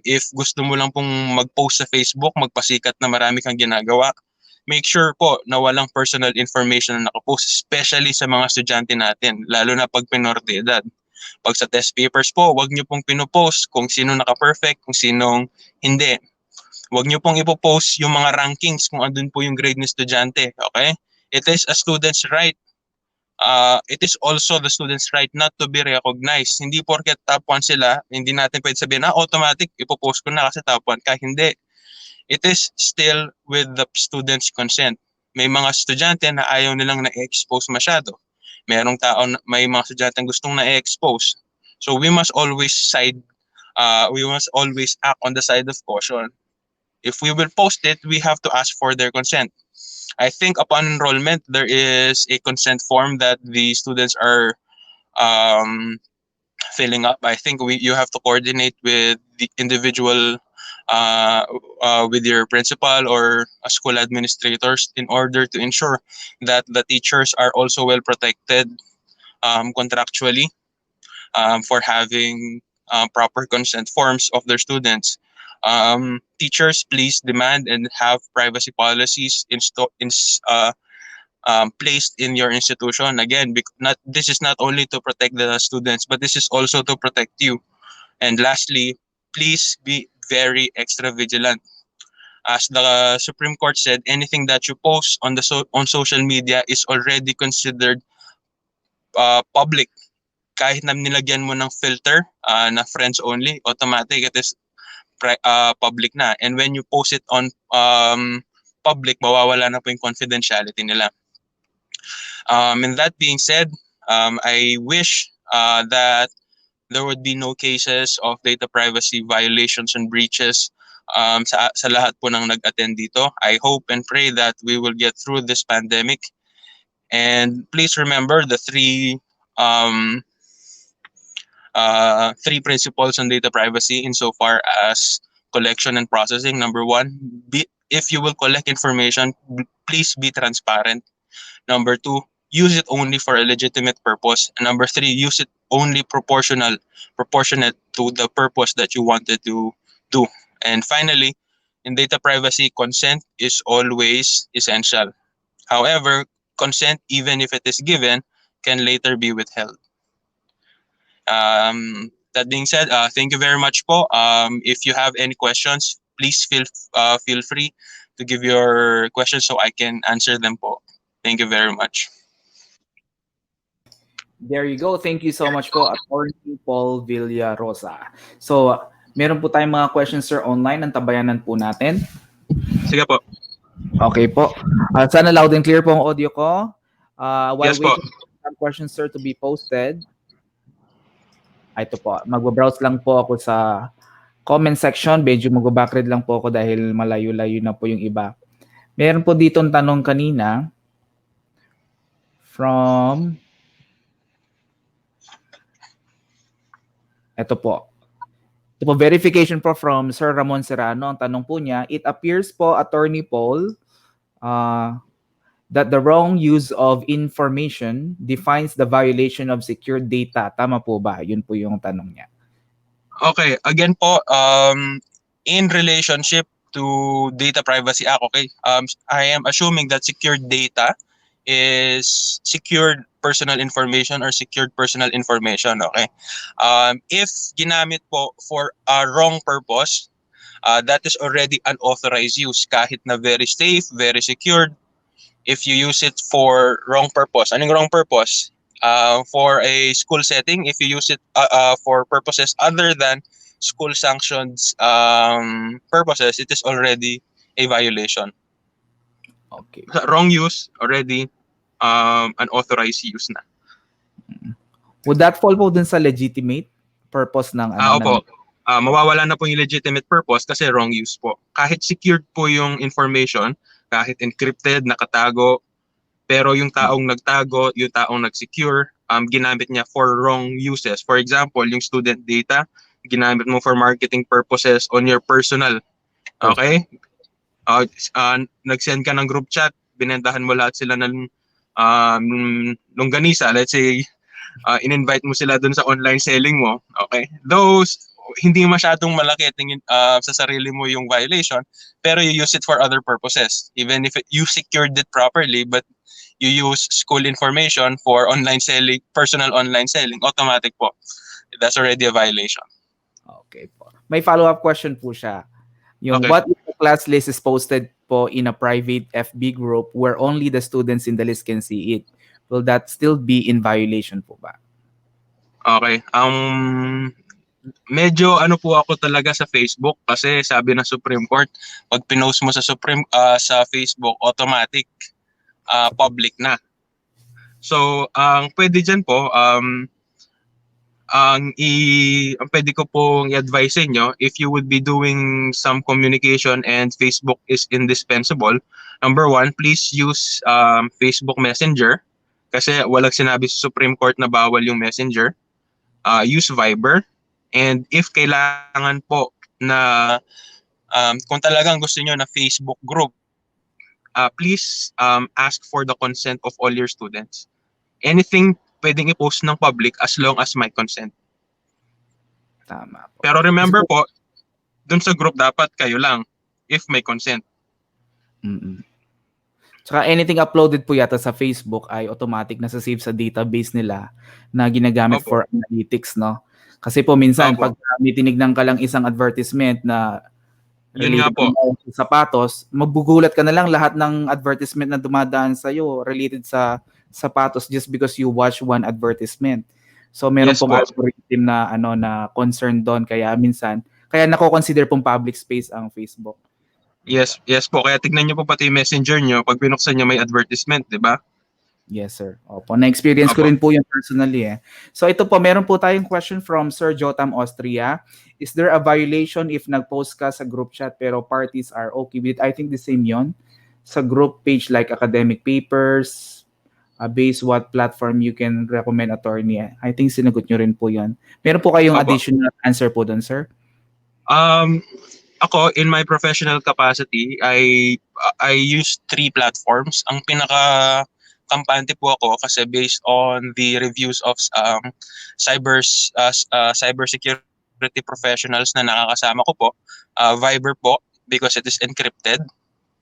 If gusto mo lang pong mag-post sa Facebook, magpasikat na marami kang ginagawa, make sure po na walang personal information na nakapost, especially sa mga estudyante natin, lalo na pag minor de edad. Pag sa test papers po, wag nyo pong pinopost kung sino naka-perfect, kung sinong hindi. Wag nyo pong ipopost yung mga rankings kung andun po yung grade ng estudyante. Okay? It is a student's right. It is also the student's right not to be recognized. Hindi porket top 1 sila, hindi natin pwede sabihin, automatic, ipopost ko na kasi top 1 ka. Hindi. It is still with the student's consent. May mga estudyante na ayaw nilang na-expose masyado. May mga estudyante gustong na-expose. So we must always act on the side of caution. If we will post it, we have to ask for their consent. I think upon enrollment, there is a consent form that the students are filling up. I think you have to coordinate with the individual, with your principal or school administrators, in order to ensure that the teachers are also well protected contractually for having proper consent forms of their students. Teachers, please demand and have privacy policies placed in your institution. Again, this is not only to protect the students, but this is also to protect you. And lastly, please be very extra vigilant. As the Supreme Court said, anything that you post on on social media is already considered public. Kahit na nilagyan mo ng filter na friends only, automatic it is public na. And when you post it on public, mawawala na po yung confidentiality nila. And that being said, I wish that there would be no cases of data privacy violations and breaches sa lahat po ng nag-attend dito. I hope and pray that we will get through this pandemic. And please remember the three principles on data privacy insofar as collection and processing. Number 1, if you will collect information, please be transparent. Number 2, use it only for a legitimate purpose. And number 3, use it only proportionate to the purpose that you wanted to do. And finally, in data privacy, consent is always essential. However, consent, even if it is given, can later be withheld. That being said, thank you very much po. If you have any questions, please feel free to give your questions so I can answer them po. Thank you very much. There you go. Thank you so much po, Attorney Paul Villarosa. So, meron po tayong mga questions, sir, online. Antabayanan po natin. Sige po. Okay po. Sana loud and clear po ang audio ko. While Yes po. waiting for some questions, sir, to be posted, ito po, magbabrowse lang po ako sa comment section. Medyo mag-backread lang po ako dahil malayo-layo na po yung iba. Meron po dito tanong kanina from... Ito po. Ito po, verification po from Sir Ramon Serrano. Ang tanong po niya, it appears po, Attorney Paul, that the wrong use of information defines the violation of secured data. Tama po ba? Yun po yung tanong niya. Okay, again po, in relationship to Data Privacy Act, okay, I am assuming that secured data is secured personal information or secured personal information, okay? If ginamit po for a wrong purpose, that is already unauthorized use kahit na very safe, very secured. If you use it for wrong purpose, anong wrong purpose? For a school setting, if you use it for purposes other than school sanctions purposes, it is already a violation. Okay. Wrong use, already unauthorized use na. Would that fall po dun sa legitimate purpose ng ano? Opo. Mawawala na po yung legitimate purpose kasi wrong use po. Kahit secured po yung information, kahit encrypted, nakatago, pero yung taong nagtago, yung taong nag-secure, ginamit niya for wrong uses. For example, yung student data, ginamit mo for marketing purposes on your personal. Okay? Nag-send ka ng group chat, binentahan mo lahat sila ng longganisa. Let's say, in-invite mo sila dun sa online selling mo. Okay? Those, hindi masyadong malaki tingin sa sarili mo yung violation, pero you use it for other purposes. Even if you secured it properly, but you use school information for online selling, personal online selling, automatic po. That's already a violation. Okay po. May follow-up question po siya. Yung Okay. what if the class list is posted po in a private FB group where only the students in the list can see it? Will that still be in violation po ba? Okay. Medyo ano po ako talaga sa Facebook kasi sabi ng Supreme Court, pag pinost mo sa sa Facebook, automatic public na. So, ang pwede dyan po, ang pwede ko pong i-advise sa inyo, if you would be doing some communication and Facebook is indispensable, number one, please use Facebook Messenger kasi walang sinabi sa Supreme Court na bawal yung Messenger. Use Viber. And if kailangan po na kung talagang gusto nyo na Facebook group, please ask for the consent of all your students. Anything pwedeng i-post ng public as long as may consent. Tama po. Pero remember po, dun sa group dapat kayo lang if may consent. Tsaka anything uploaded po yata sa Facebook ay automatic na sa save sa database nila na ginagamit for analytics, no? Kasi po minsan pag may tinignan ka lang isang advertisement na yun nga po, sa sapatos, magbugulat ka na lang lahat ng advertisement na dumadaan sa iyo related sa sapatos just because you watch one advertisement. So meron pong algorithm na na concern doon kaya minsan kaya nako-consider pong public space ang Facebook. Yes po. Kaya tignan niyo po pati yung Messenger niyo pag binuksan niyo may advertisement, 'di ba? Yes, sir. Opo, na-experience ko rin po yun personally eh. So ito po, meron po tayong question from Sir Jotam Austria. Is there a violation if nag-post ka sa group chat pero parties are okay with it? I think the same yon. Sa group page like academic papers, base what platform you can recommend attorney. I think sinagot nyo rin po yan. Meron po kayong additional answer po doon, sir? Ako, in my professional capacity, I use 3 platforms. Ang pinaka kampante po ako kasi based on the reviews of cybersecurity professionals na nakakasama ko po, Viber po because it is encrypted,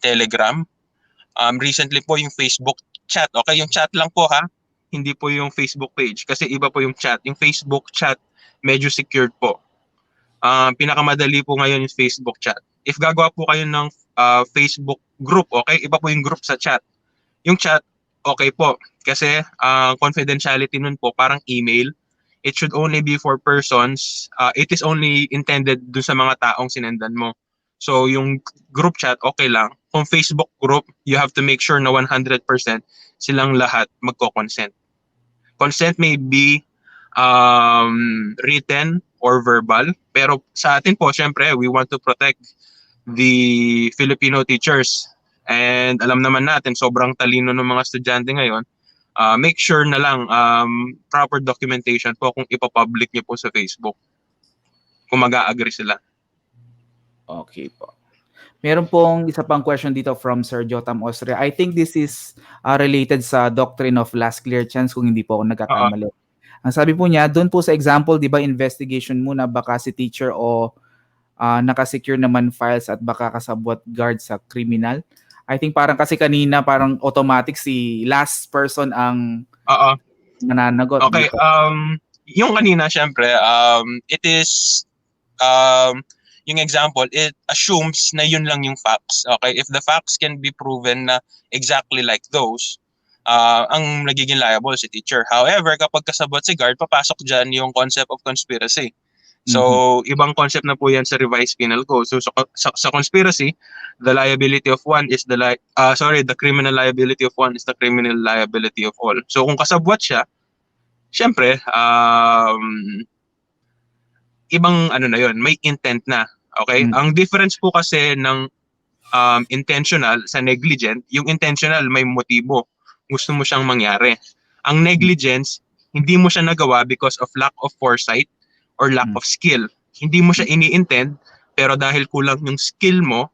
Telegram, recently po yung Facebook chat. Okay, yung chat lang po ha. hindi po yung Facebook page. Kasi iba po yung chat. Yung Facebook chat, medyo secured po. Pinakamadali po ngayon yung Facebook chat. If gagawa po kayo ng Facebook group, okay? Iba po yung group sa chat. Yung chat, okay po. Kasi confidentiality nun po, parang email. It should only be for persons. It is only intended dun sa mga taong sinendan mo. So yung group chat, okay lang. Kung Facebook group, you have to make sure na 100% silang lahat magko-consent. Consent may be written or verbal. Pero sa atin po, syempre, we want to protect the Filipino teachers. And alam naman natin, sobrang talino ng mga estudyante ngayon. Make sure na lang proper documentation po kung ipapublic niyo po sa Facebook. Kung mag-a-agree sila. Okay po. Meron pong isa pang question dito from Sir Jotam Austria. I think this is related sa doctrine of last clear chance kung hindi po ako nagkakamali. Ang sabi po niya, doon po sa example, di ba investigation muna baka si teacher o nakasecure naman files at baka kasabwat guard sa criminal. I think parang kasi kanina parang automatic si last person ang nananagot. Okay, yung kanina syempre, it is yung example, it assumes na yun lang yung facts. Okay, if the facts can be proven na exactly like those, ang nagiging liable si teacher. However, kapag kasabot si guard, papasok dyan yung concept of conspiracy. So, ibang concept na po yan sa revised penal code. So, sa conspiracy, the liability of one is the criminal liability of one is the criminal liability of all. So, kung kasabwat siya, syempre, ibang ano na yon, may intent na. Okay? Ang difference po kasi ng intentional sa negligent, yung intentional may motibo. Gusto mo siyang mangyari. Ang negligence, hindi mo siya nagawa because of lack of foresight or lack of skill. Hindi mo siya ini-intend, pero dahil kulang yung skill mo,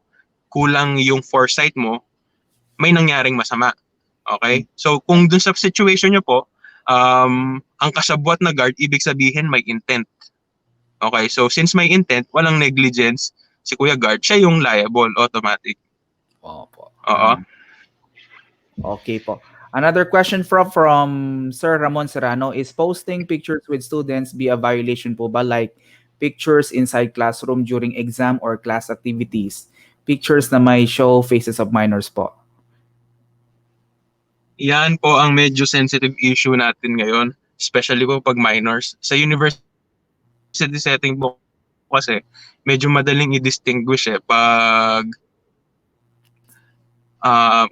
kulang yung foresight mo, may nangyaring masama. Okay? So kung dun sa situation nyo po, ang kasabwat na guard, ibig sabihin may intent. Okay? So since may intent, walang negligence, si Kuya Guard, siya yung liable, automatic. Opo. Oo. Okay po. Another question from Sir Ramon Serrano, is posting pictures with students be a violation po ba, like pictures inside classroom during exam or class activities? Pictures na may show faces of minors po. Yan po ang medyo sensitive issue natin ngayon, especially po pag minors. Sa university setting po kasi medyo madaling i-distinguish pag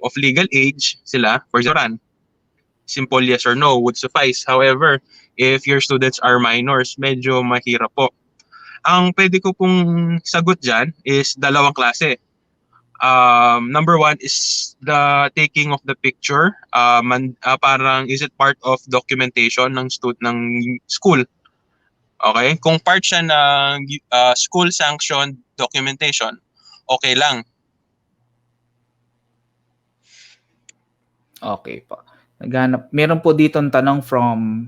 of legal age sila, for example, simple yes or no would suffice. However, if your students are minors, medyo mahirap po. Ang pwede ko pong sagot dyan is dalawang klase. Number one is the taking of the picture. Parang is it part of documentation ng school? Okay? Kung part siya ng school sanctioned documentation, okay lang. Okay po. Naghanap. Meron po dito ang tanong from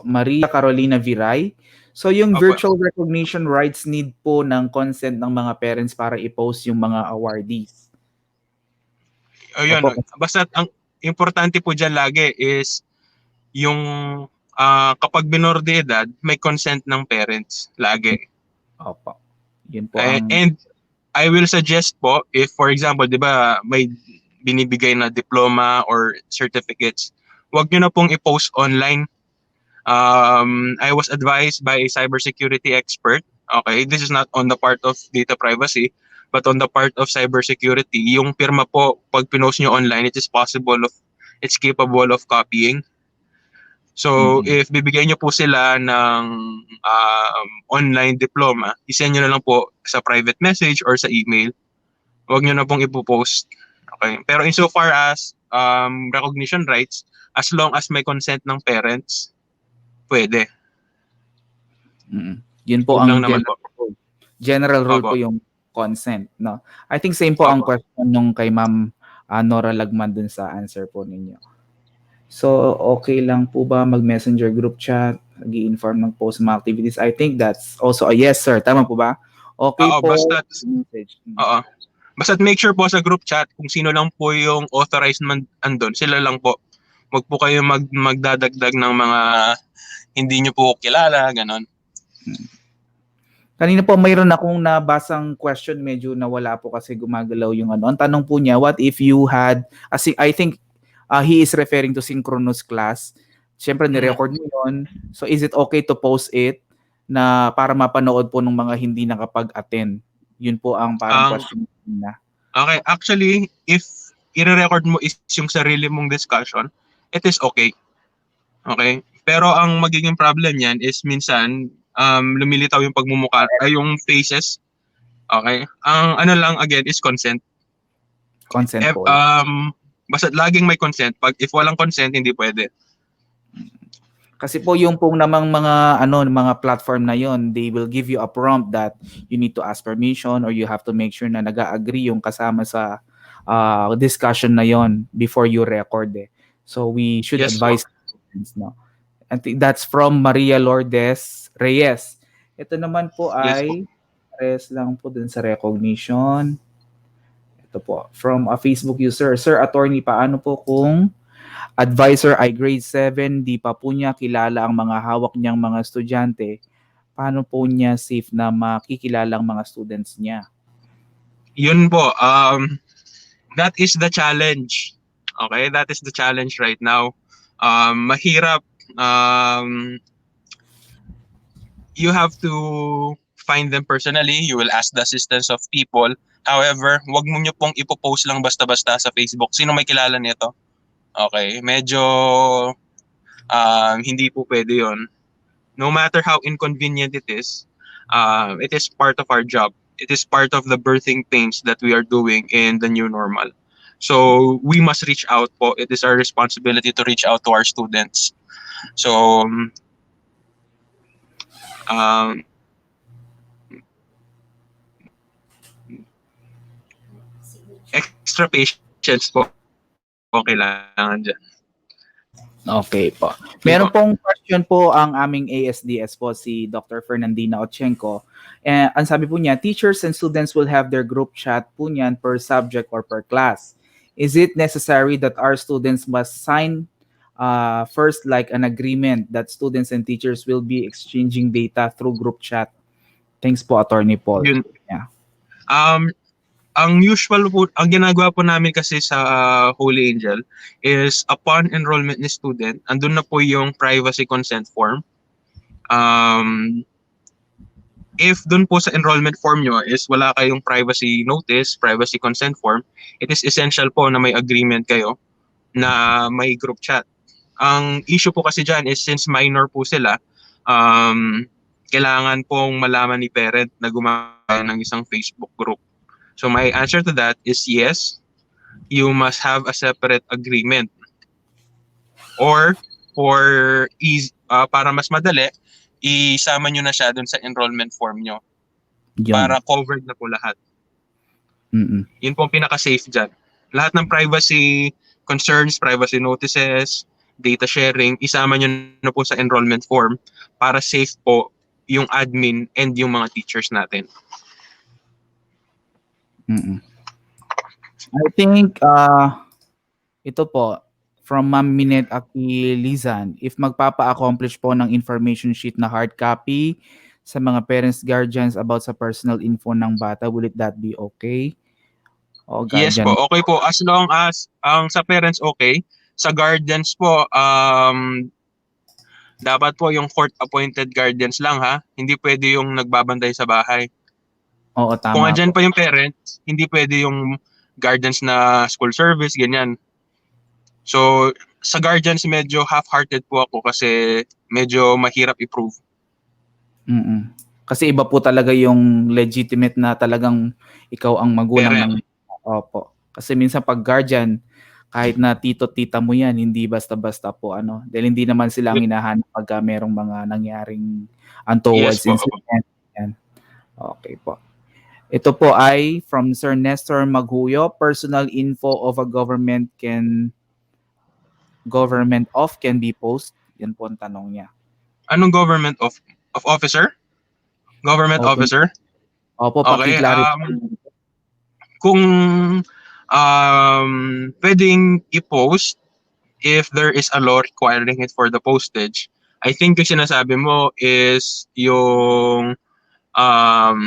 Maria Carolina Viray. So yung virtual recognition rights need po ng consent ng mga parents para i-post yung mga awardees. Ayun. Basta ang importante po dyan lagi is yung kapag minor de edad, may consent ng parents lagi. Opo. Yun po And I will suggest po, if for example, di ba may binibigay na diploma or certificates, wag nyo na pong i-post online. I was advised by a cybersecurity expert. Okay, this is not on the part of data privacy, but on the part of cybersecurity. Yung pirma po, pag pinost nyo online, it's capable of copying. So, if bibigyan nyo po sila ng online diploma, isend nyo na lang po sa private message or sa email. Wag nyo na pong ipopost. Okay. Pero insofar as recognition rights, as long as may consent ng parents, pwede. Yun po ang general rule po yung consent, no? I think same po ang question nung kay Ma'am Nora Lagman dun sa answer po ninyo. So, okay lang po ba mag-messenger group chat, gi-inform ng post mga activities? I think that's also a yes, sir. Tama po ba? Okay po. Basta make sure po sa group chat kung sino lang po yung authorized man andun, sila lang po Wag po kayo magdadagdag ng mga hindi nyo po kilala, ganon. Kanina po mayroon akong nabasang question, medyo nawala po kasi gumagalaw yung ano. Ang tanong po niya, what if you had, I think he is referring to synchronous class. Siyempre, nirecord mo yun. So, is it okay to post it na para mapanood po ng mga hindi nakapag-attend? Yun po ang parang question na. Okay, actually, if i-record mo is yung sarili mong discussion, it is okay. Okay? Pero ang magiging problem niyan is minsan lumilitaw yung pagmumukha, yung faces. Okay? Ang ano lang again is consent. Consent po. Basta laging may consent. If walang consent, hindi pwede. Kasi po yung pong namang mga platform na yon, they will give you a prompt that you need to ask permission or you have to make sure na nag-agree yung kasama sa discussion na yon before you record eh. So we should advise students, no. I think that's from Maria Lourdes Reyes. Ito naman po ay res lang po dun sa recognition. Ito po from a Facebook user. Sir Attorney, paano po kung advisor ay grade 7, di pa po niya kilala ang mga hawak niyang mga estudyante? Paano po niya safe na makikilala ang mga students niya? Yun po, that is the challenge. Okay, that is the challenge right now. Mahirap. You have to find them personally. You will ask the assistance of people. However, wag mo nyo pong ipopost lang basta-basta sa Facebook. Sino may kilala nito? Okay, medyo hindi po pwede yun. No matter how inconvenient it is part of our job. It is part of the birthing pains that we are doing in the new normal. So we must reach out po. It is our responsibility to reach out to our students. So extra patience po kailangan dyan. Okay po. Meron pong question po ang aming ASDS po, si Dr. Fernandina Ochenko. Ang sabi po niya, teachers and students will have their group chat po niyan per subject or per class. Is it necessary that our students must sign first like an agreement that students and teachers will be exchanging data through group chat? Thanks po, Attorney Paul. Yun. Yeah. Ang usual po, ang ginagawa po namin kasi sa Holy Angel is upon enrollment ni student, andun na po yung privacy consent form. If dun po sa enrollment form nyo is wala kayong privacy notice, privacy consent form, it is essential po na may agreement kayo na may group chat. Ang issue po kasi dyan is since minor po sila, kailangan pong malaman ni parent na gumamit ng isang Facebook group. So my answer to that is yes, you must have a separate agreement. Or for para mas madali, isama nyo na siya dun sa enrollment form nyo. Para covered na po lahat. Yun po ang pinaka-safe dyan. Lahat ng privacy concerns, privacy notices, data sharing, isama nyo na po sa enrollment form para safe po yung admin and yung mga teachers natin. I think ito po from Ma'am Minette Aquilizan, if magpapa-accomplish po ng information sheet na hard copy sa mga parents, guardians about sa personal info ng bata, will that be okay? O Yes po, okay po. As long as sa parents okay, sa guardians po, dapat po yung court-appointed guardians lang ha. Hindi pwede yung nagbabantay sa bahay. Oo, tama. Kung andyan pa yung parents, hindi pwede yung guardians na school service, ganyan. So, sa guardians, medyo half-hearted po ako kasi medyo mahirap i-prove. Kasi iba po talaga yung legitimate na talagang ikaw ang magulang ng... Opo. Kasi minsan pag guardian, kahit na tito-tita mo yan, hindi basta-basta po ano. Dahil hindi naman sila ang hinahanap pag merong mga nangyaring untoward incident. Yan. Okay po. Ito po ay from Sir Nestor Maghuyo, personal info of a government can be post. Yan po ang tanong niya. Anong government of officer? Government officer? Opo, okay. paki-clarify. Kung pwedeng i-post, if there is a law requiring it for the postage, I think yung sinasabi mo is yung um,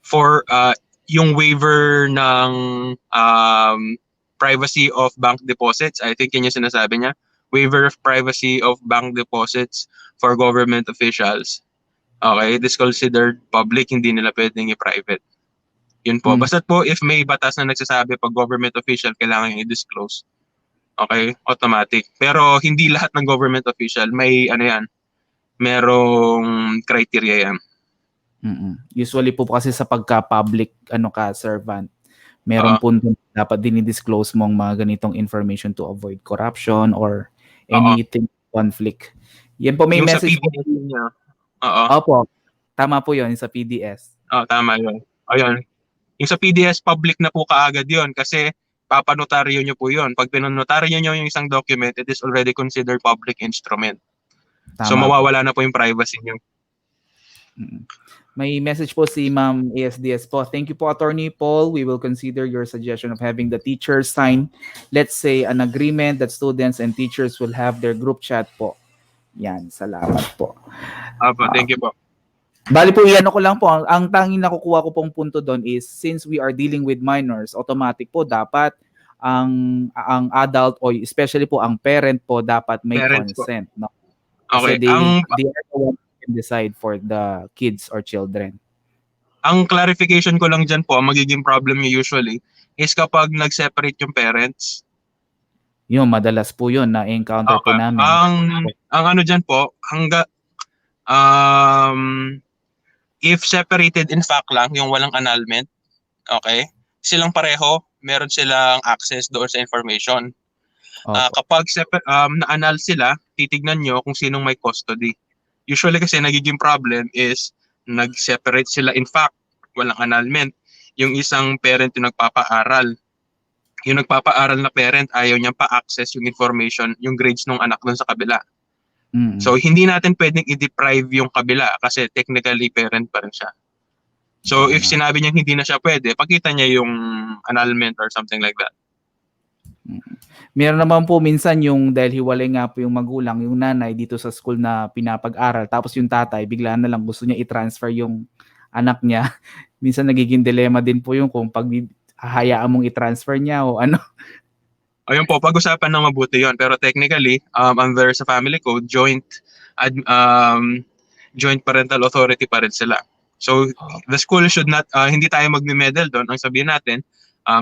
for yung waiver ng privacy of bank deposits. I think yun yung sinasabi niya. Waiver of privacy of bank deposits for government officials. Okay, this considered public, hindi nila pwedeng i-private. Yun po. Mm. Basta po, if may batas na nagsasabi pag government official, kailangan i-disclose. Okay, automatic. Pero hindi lahat ng government official, may ano yan, merong criteria yan. Usually po kasi sa pagka-public servant, merong punto na dapat dinidisclose mong mga ganitong information to avoid corruption or anything conflict. Yan po may Yung message sa PDS niya. Oo. Opo. Tama po 'yon sa PDS. Tama 'yun. Ayun. Yung sa PDS public na po kaagad 'yon kasi papanotaryo nyo po 'yon. Pag pinonotaryo nyo yung isang document, it is already considered public instrument. Tama So po. mawawala na po yung privacy nyo. May message po si Ma'am ASDS po. Thank you po, Attorney Paul. We will consider your suggestion of having the teachers sign, let's say, an agreement that students and teachers will have their group chat po. Yan, salamat po. Thank you po. Bali po, iyan ko lang po. Ang tanging nakukuha ko pong punto doon is since we are dealing with minors, automatic po dapat ang adult o especially po ang parent po dapat may Parents consent. No? Okay. Kasi they are the one who can decide for the kids or children. Ang clarification ko lang dyan po, ang magiging problem nyo usually is kapag nag-separate yung parents. Yun, madalas po yun na-encounter po namin. Ang ano dyan po, if separated in fact lang, yung walang annulment, okay, silang pareho, meron silang access doon sa information. Kapag na-annul sila, titignan nyo kung sinong may custody. Usually kasi nagiging problem is nag-separate sila in fact, walang annulment. Yung isang parent yung nagpapaaral. Yung nagpapaaral na parent, ayaw niyang pa-access yung information, yung grades ng anak doon sa kabila. So, hindi natin pwedeng i-deprive yung kabila kasi technically parent pa rin siya. So, if sinabi niya hindi na siya pwede, pakita niya yung annulment or something like that. Meron naman po minsan yung dahil hiwalay nga po yung magulang, yung nanay dito sa school na pinapag-aral, tapos yung tatay, bigla na lang gusto niya i-transfer yung anak niya. Minsan nagiging dilema din po yung kung pag hahayaan mong i-transfer niya o ano. Ayun po, pag-usapan ng mabuti yon. Pero technically, under sa family code, joint parental authority pa rin sila. So, the school should not, hindi tayo magme-meddle doon. Ang sabihin natin,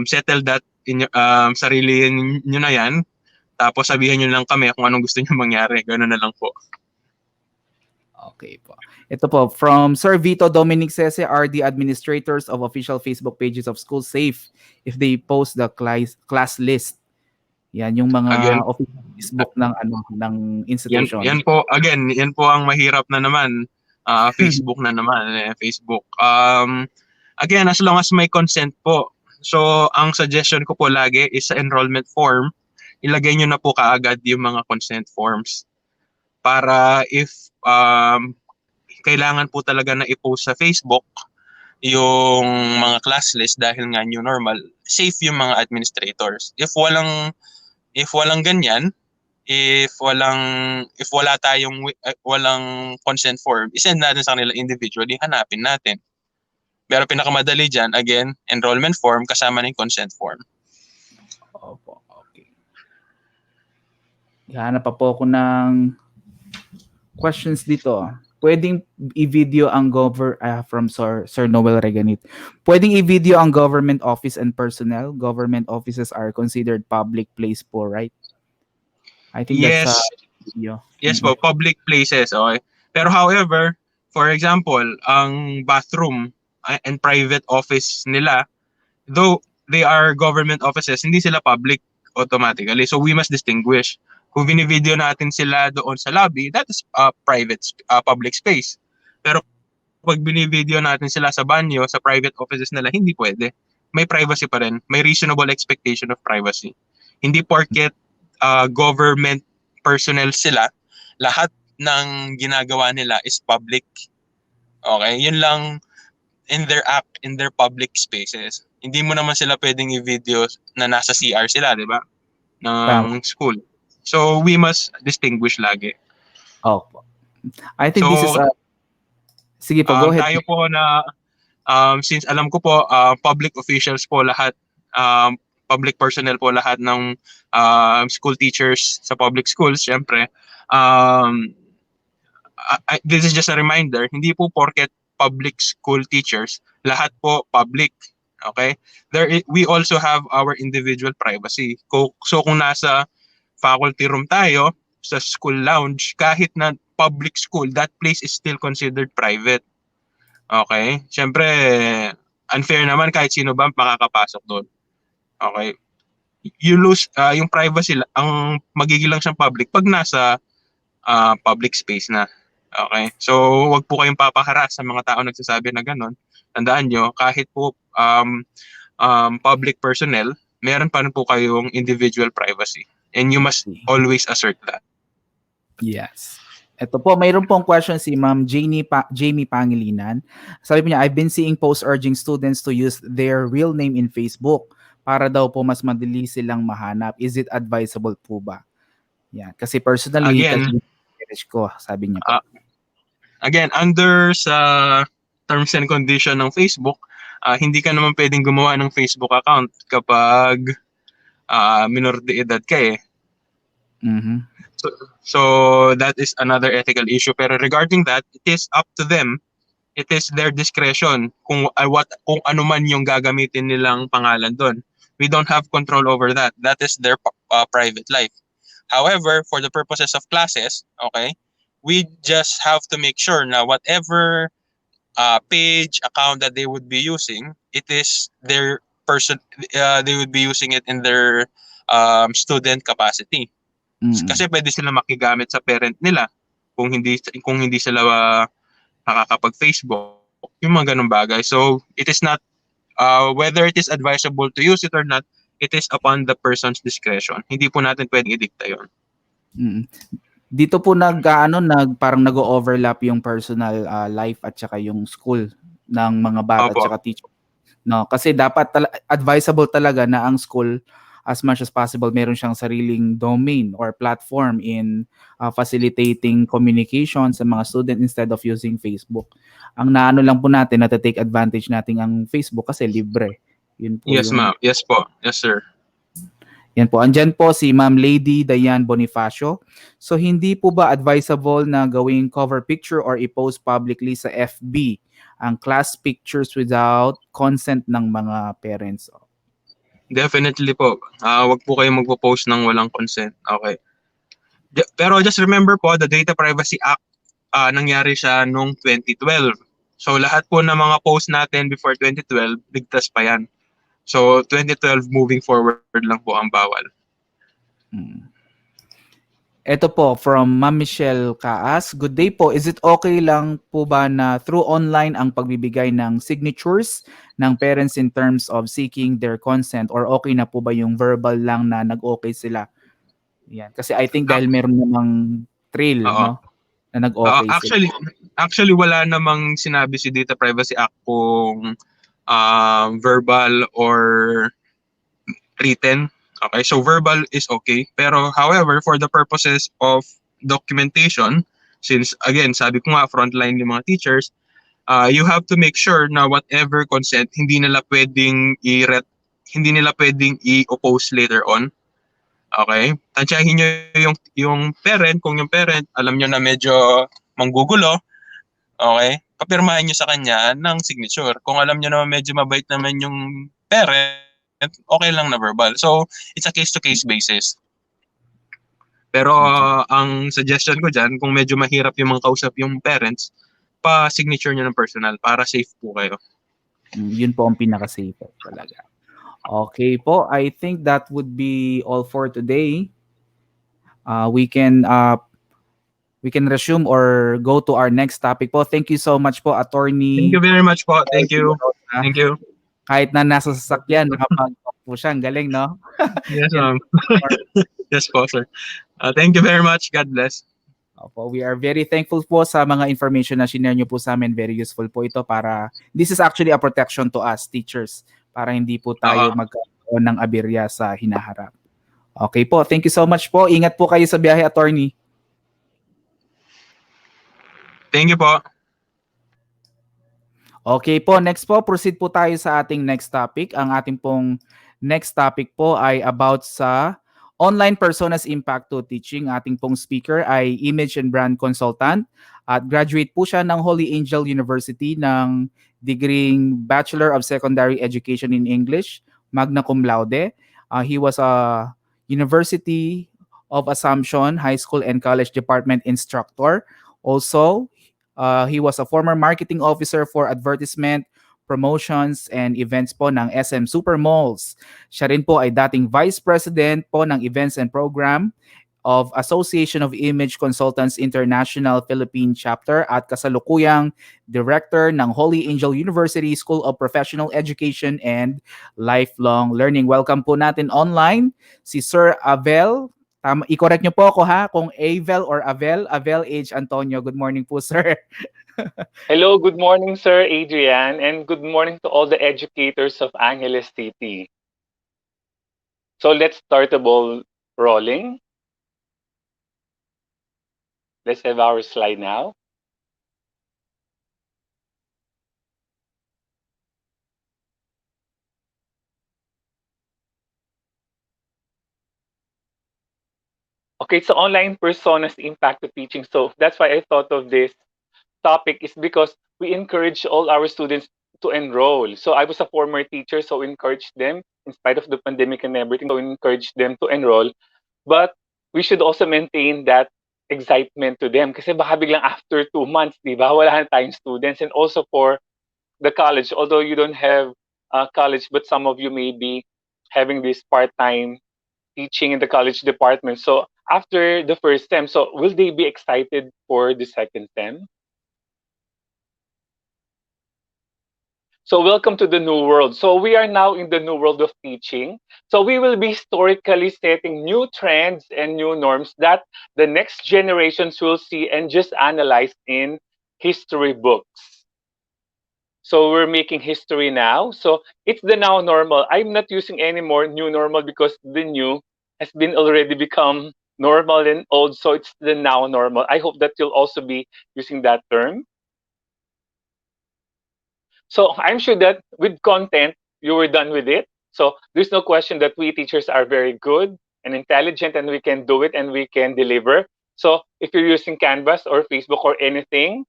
settle that in sarili nyo na yan. Tapos sabihin nyo lang kami kung anong gusto nyo mangyari. Gano'n na lang po. Okay po. Ito po, from Sir Vito Dominic Sese, are the administrators of official Facebook pages of schools safe if they post the class list? Yan yung mga official Facebook ng institution. Yan po, again, yan po ang mahirap na naman. Facebook na naman, Facebook. Again, as long as may consent po. So, ang suggestion ko po lagi is sa enrollment form, ilagay nyo na po kaagad yung mga consent forms. Para if kailangan po talaga na i-post sa Facebook yung mga class list dahil nga new normal, safe yung mga administrators. If walang ganyan, if wala tayong walang consent form, isend natin sa kanila individually, hanapin natin. Pero pinakamadali dyan, again, enrollment form kasama ng consent form. Opo, okay. Hanap pa po ako ng questions dito. Pwedeng i-video ang from Sir Noel Reganit. Pwedeng i-video ang government office and personnel. Government offices are considered public place po, right? I think that's video. Yes po, public places, okay. Pero however, for example, ang bathroom and private office nila, though they are government offices, hindi sila public automatically. So we must distinguish. Kung bini-video natin sila doon sa lobby, that is public space. Pero pag bini-video natin sila sa banyo, sa private offices nila, hindi pwede. May privacy pa rin. May reasonable expectation of privacy. Hindi porket government personnel sila, lahat ng ginagawa nila is public. Okay? Yun lang in their public spaces. Hindi mo naman sila pwedeng i-video na nasa CR sila, di ba? Tama. ng school. So we must distinguish lagi. Opo. I think this is So sige po, go ahead. tayo po na since alam ko po public officials po lahat, public personnel po lahat ng school teachers sa public schools, syempre. This is just a reminder, hindi po porket public school teachers, lahat po public. Okay? We also have our individual privacy. So kung nasa faculty room tayo, sa school lounge, kahit na public school, that place is still considered private. Okay? Siyempre, unfair naman kahit sino ba makakapasok doon. Okay? You lose yung privacy, ang magiging lang siyang public pag nasa public space na. Okay? So, wag po kayong papaharas sa mga tao nagsasabi na gano'n. Tandaan nyo, kahit po public personnel, meron pa rin po kayong individual privacy. And you must always assert that. Yes. Ito po, mayroon pong question si Ma'am Jamie Pangilinan. Sabi niya, I've been seeing posts urging students to use their real name in Facebook para daw po mas madali silang mahanap. Is it advisable po ba? Yan. Kasi personally, Again, ko, sabi niya po. Again, under sa terms and condition ng Facebook, hindi ka naman pwedeng gumawa ng Facebook account kapag minor de edad ka eh. Mm-hmm. So that is another ethical issue. Pero regarding that, it is up to them. It is their discretion kung ano man yung gagamitin nilang pangalan doon. We don't have control over that. That is their private life. However, for the purposes of classes, okay, we just have to make sure na whatever page, account that they would be using, it is their person. They would be using it in their student capacity. Mm-hmm. Kasi pwede sila makigamit sa parent nila kung hindi sila nakakapag-Facebook, yung mga ganung bagay. So it is not whether it is advisable to use it or not, it is upon the person's discretion. Hindi po natin pwedeng idikta yun. Mm-hmm. Dito po parang nag-overlap yung personal life at saka yung school ng mga bata at saka teacher. No, kasi dapat advisable talaga na ang school as much as possible meron siyang sariling domain or platform in facilitating communication sa mga student instead of using Facebook. Ang naano lang po natin na take advantage natin ang Facebook kasi libre. Yun po. Yes, ma'am. Yes po. Yes, sir. Yan po. Andyan po si Ma'am Lady Diane Bonifacio. So hindi po ba advisable na gawing cover picture or i-post publicly sa FB ang class pictures without consent ng mga parents? Definitely po. Wag po kayong magpo-post ng walang consent. Okay. Pero just remember po, the Data Privacy Act, nangyari siya noong 2012. So lahat po ng mga post natin before 2012, ligtas pa yan. So 2012 moving forward lang po ang bawal. Ito po from Ma'am Michelle Kaas. Good day po. Is it okay lang po ba na through online ang pagbibigay ng signatures ng parents in terms of seeking their consent, or okay na po ba yung verbal lang na nag-okay sila? Yan. Kasi I think dahil meron namang trail, no? Na nag-okay sila. Actually wala namang sinabi si Data Privacy Act kung verbal or written. Okay, so verbal is okay. Pero however, for the purposes of documentation, since again, sabi ko nga, frontline yung mga teachers, you have to make sure na whatever consent, hindi nila pwedeng i-oppose later on. Okay? Tansyahin nyo yung parent, kung yung parent, alam nyo na medyo manggugulo, okay? Papirmahan nyo sa kanya ng signature. Kung alam nyo na medyo mabait naman yung parent, okay lang na verbal. So, it's a case-to-case basis. Pero ang suggestion ko dyan, kung medyo mahirap yung mga kausap yung parents, pa-signature nyo ng personal para safe po kayo. Yun po ang pinaka-safe talaga. Okay po, I think that would be all for today. We can resume or go to our next topic po. Thank you so much po, Attorney. Thank you very much po. Thank you. Thank you. Kahit na nasa sasakyan, nakapag-talk po siya. Ang galing, no? Yes, ma'am. Yes po, sir. Thank you very much. God bless. Opo, we are very thankful po sa mga information na share niyo po sa amin. Very useful po ito para, this is actually a protection to us, teachers, para hindi po tayo magkaroon ng aberya sa hinaharap. Okay po, thank you so much po. Ingat po kayo sa biyahe, attorney. Thank you po. Okay po, next po, proceed po tayo sa ating next topic. Ang ating pong next topic po ay about sa online personas impact to teaching. Ating pong speaker ay image and brand consultant at graduate po siya ng Holy Angel University ng degree Bachelor of Secondary Education in English, magna cum laude. He was a University of Assumption High School and College Department instructor. Also, he was a former marketing officer for advertisement, promotions, and events po ng SM Supermalls. Siya rin po ay dating vice president po ng events and program of Association of Image Consultants International Philippine Chapter at kasalukuyang director ng Holy Angel University School of Professional Education and Lifelong Learning. Welcome po natin online si Sir Avel. I-correct niyo po ako ha kung Avel or Avel. Avel H. Antonio. Good morning po, sir. Hello, good morning, Sir Adrian, and good morning to all the educators of Angeles City. So let's start the ball rolling. Let's have our slide now. Okay, so online personas impact the teaching. So that's why I thought of this topic is because we encourage all our students to enroll. So I was a former teacher, so encouraged them in spite of the pandemic and everything, so encourage them to enroll. But we should also maintain that excitement to them kasi baka biglang after 2 months, di ba, wala na tayong students. And also for the college, although you don't have college, but some of you may be having this part-time teaching in the college department. So after the first term, so will they be excited for the second term? So welcome to the new world. So we are now in the new world of teaching. So we will be historically setting new trends and new norms that the next generations will see and just analyze in history books. So we're making history now. So it's the now normal. I'm not using any more new normal because the new has been already become normal and old. So it's the now normal. I hope that you'll also be using that term. So I'm sure that with content, you were done with it. So there's no question that we teachers are very good and intelligent and we can do it and we can deliver. So if you're using Canvas or Facebook or anything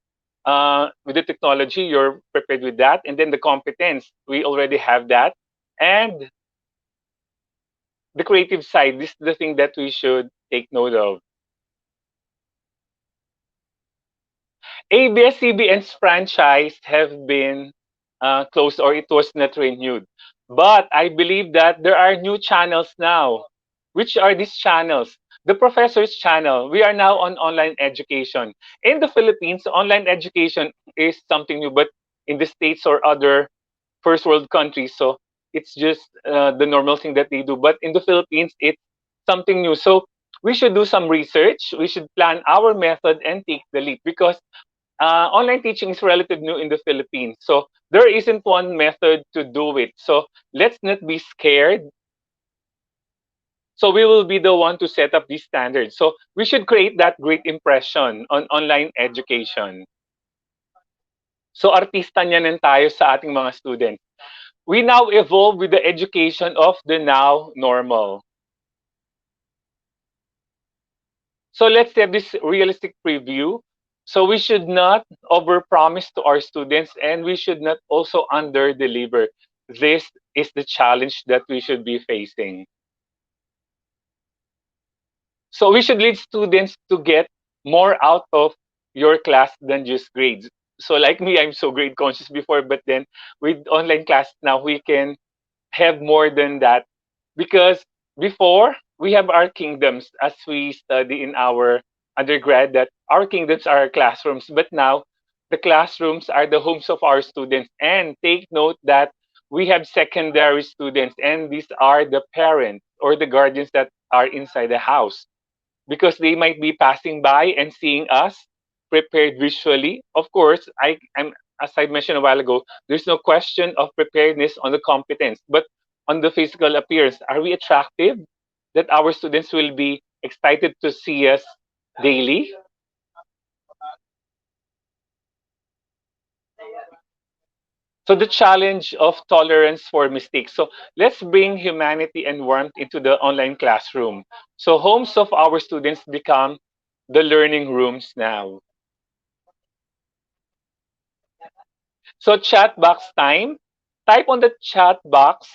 with the technology, you're prepared with that. And then the competence, we already have that. And the creative side, this is the thing that we should take note of. ABS-CBN's franchise have been closed or it was not renewed. But I believe that there are new channels now. Which are these channels? The Professor's Channel. We are now on online education. In the Philippines, online education is something new, but in the States or other first world countries, so it's just the normal thing that they do. But in the Philippines, it's something new. So we should do some research. We should plan our method and take the lead because online teaching is relatively new in the Philippines. So there isn't one method to do it. So let's not be scared. So we will be the one to set up these standards. So we should create that great impression on online education. So artista niyan tayo sa ating mga students. We now evolve with the education of the now normal. So let's have this realistic preview. So we should not overpromise to our students and we should not also under-deliver. This is the challenge that we should be facing. So we should lead students to get more out of your class than just grades. So like me, I'm so grade conscious before, but then with online class now, we can have more than that because before we have our kingdoms as we study in our undergrad that our kingdoms are our classrooms, but now the classrooms are the homes of our students. And take note that we have secondary students and these are the parents or the guardians that are inside the house because they might be passing by and seeing us prepared visually. Of course, I'm as I mentioned a while ago, there's no question of preparedness on the competence, but on the physical appearance, are we attractive? that our students will be excited to see us daily? So the challenge of tolerance for mistakes. So let's bring humanity and warmth into the online classroom. So homes of our students become the learning rooms now. So chat box time. Type on the chat box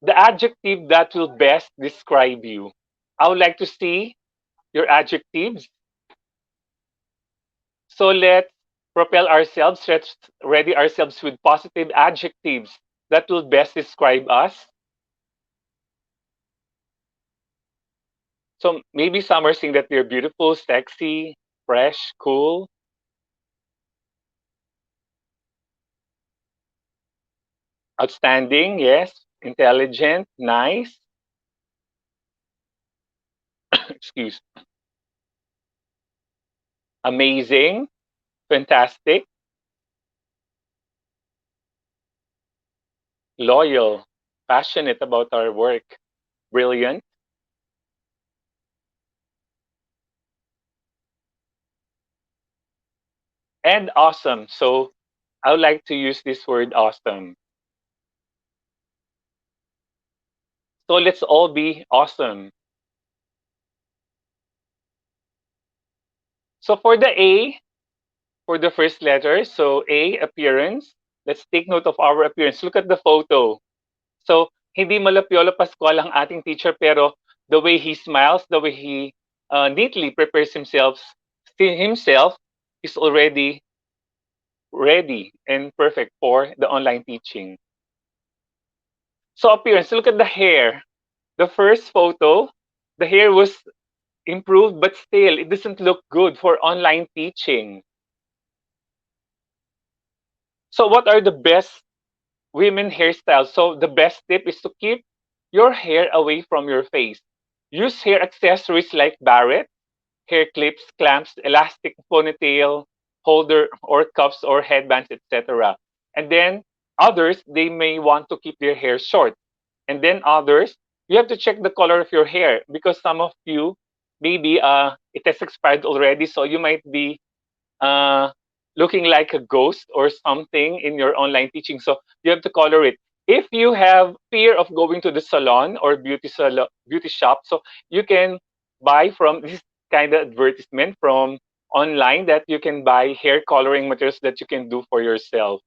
the adjective that will best describe you. I would like to see your adjectives. So let's propel ourselves, let's ready ourselves with positive adjectives that will best describe us. So maybe some are saying that they're beautiful, sexy, fresh, cool, outstanding, yes, intelligent, nice, excuse, amazing, fantastic, loyal, passionate about our work, brilliant, and awesome. So I would like to use this word awesome. So let's all be awesome. So for the A, for the first letter, so A, appearance. Let's take note of our appearance. Look at the photo. So hindi malapiolo Pascual ang ating teacher, pero the way he smiles, the way he neatly prepares himself is already ready and perfect for the online teaching. So appearance, look at the hair. The first photo, the hair was improved, but still, it doesn't look good for online teaching. So what are the best women hairstyles? So the best tip is to keep your hair away from your face. Use hair accessories like barrette, hair clips, clamps, elastic ponytail, holder, or cuffs or headbands, etc. And then others, they may want to keep their hair short. And then others, you have to check the color of your hair because some of you, maybe it has expired already, so you might be uh, looking like a ghost or something in your online teaching. So you have to color it. If you have fear of going to the salon or beauty shop, so you can buy from this kind of advertisement from online that you can buy hair coloring materials that you can do for yourself.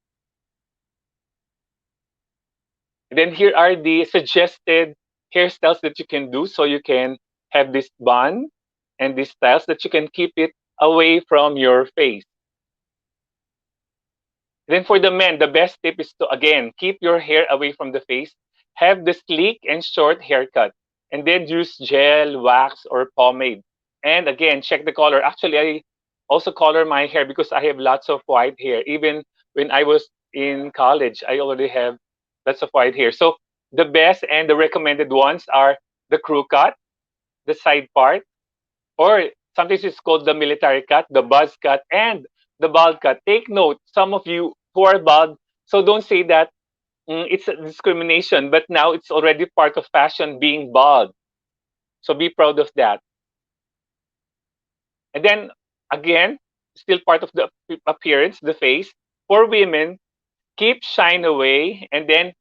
And then here are the suggested hairstyles that you can do. So you can have this bun and these styles that you can keep it away from your face. Then for the men, the best tip is to again keep your hair away from the face. Have the sleek and short haircut, and then use gel, wax, or pomade. And again, check the color. Actually, I also color my hair because I have lots of white hair. Even when I was in college, I already have lots of white hair. So the best and the recommended ones are the crew cut, the side part, or sometimes it's called the military cut, the buzz cut, and the bald cut. Take note, some of you who are bald, so don't say that it's a discrimination, but now it's already part of fashion being bald. So be proud of that. And then again, still part of the appearance, the face. For women, keep shine away, and then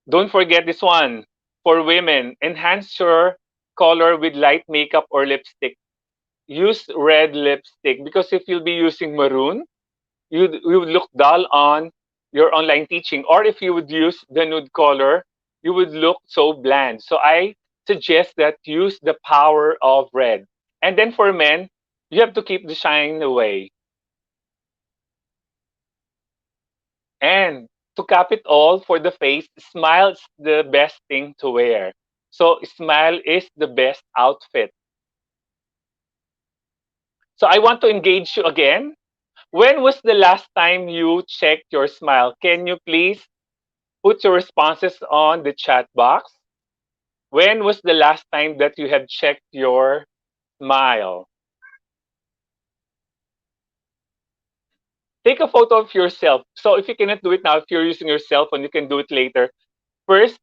don't forget this one. For women, enhance your color with light makeup or lipstick. Use red lipstick because if you'll be using maroon, you would look dull on your online teaching. Or if you would use the nude color, you would look so bland. So I suggest that use the power of red. And then for men, you have to keep the shine away. And to cap it all for the face, smile is the best thing to wear. So smile is the best outfit. So I want to engage you again. When was the last time you checked your smile? Can you please put your responses on the chat box? When was the last time that you have checked your smile? Take a photo of yourself. So if you cannot do it now, if you're using your cell phone, you can do it later. First,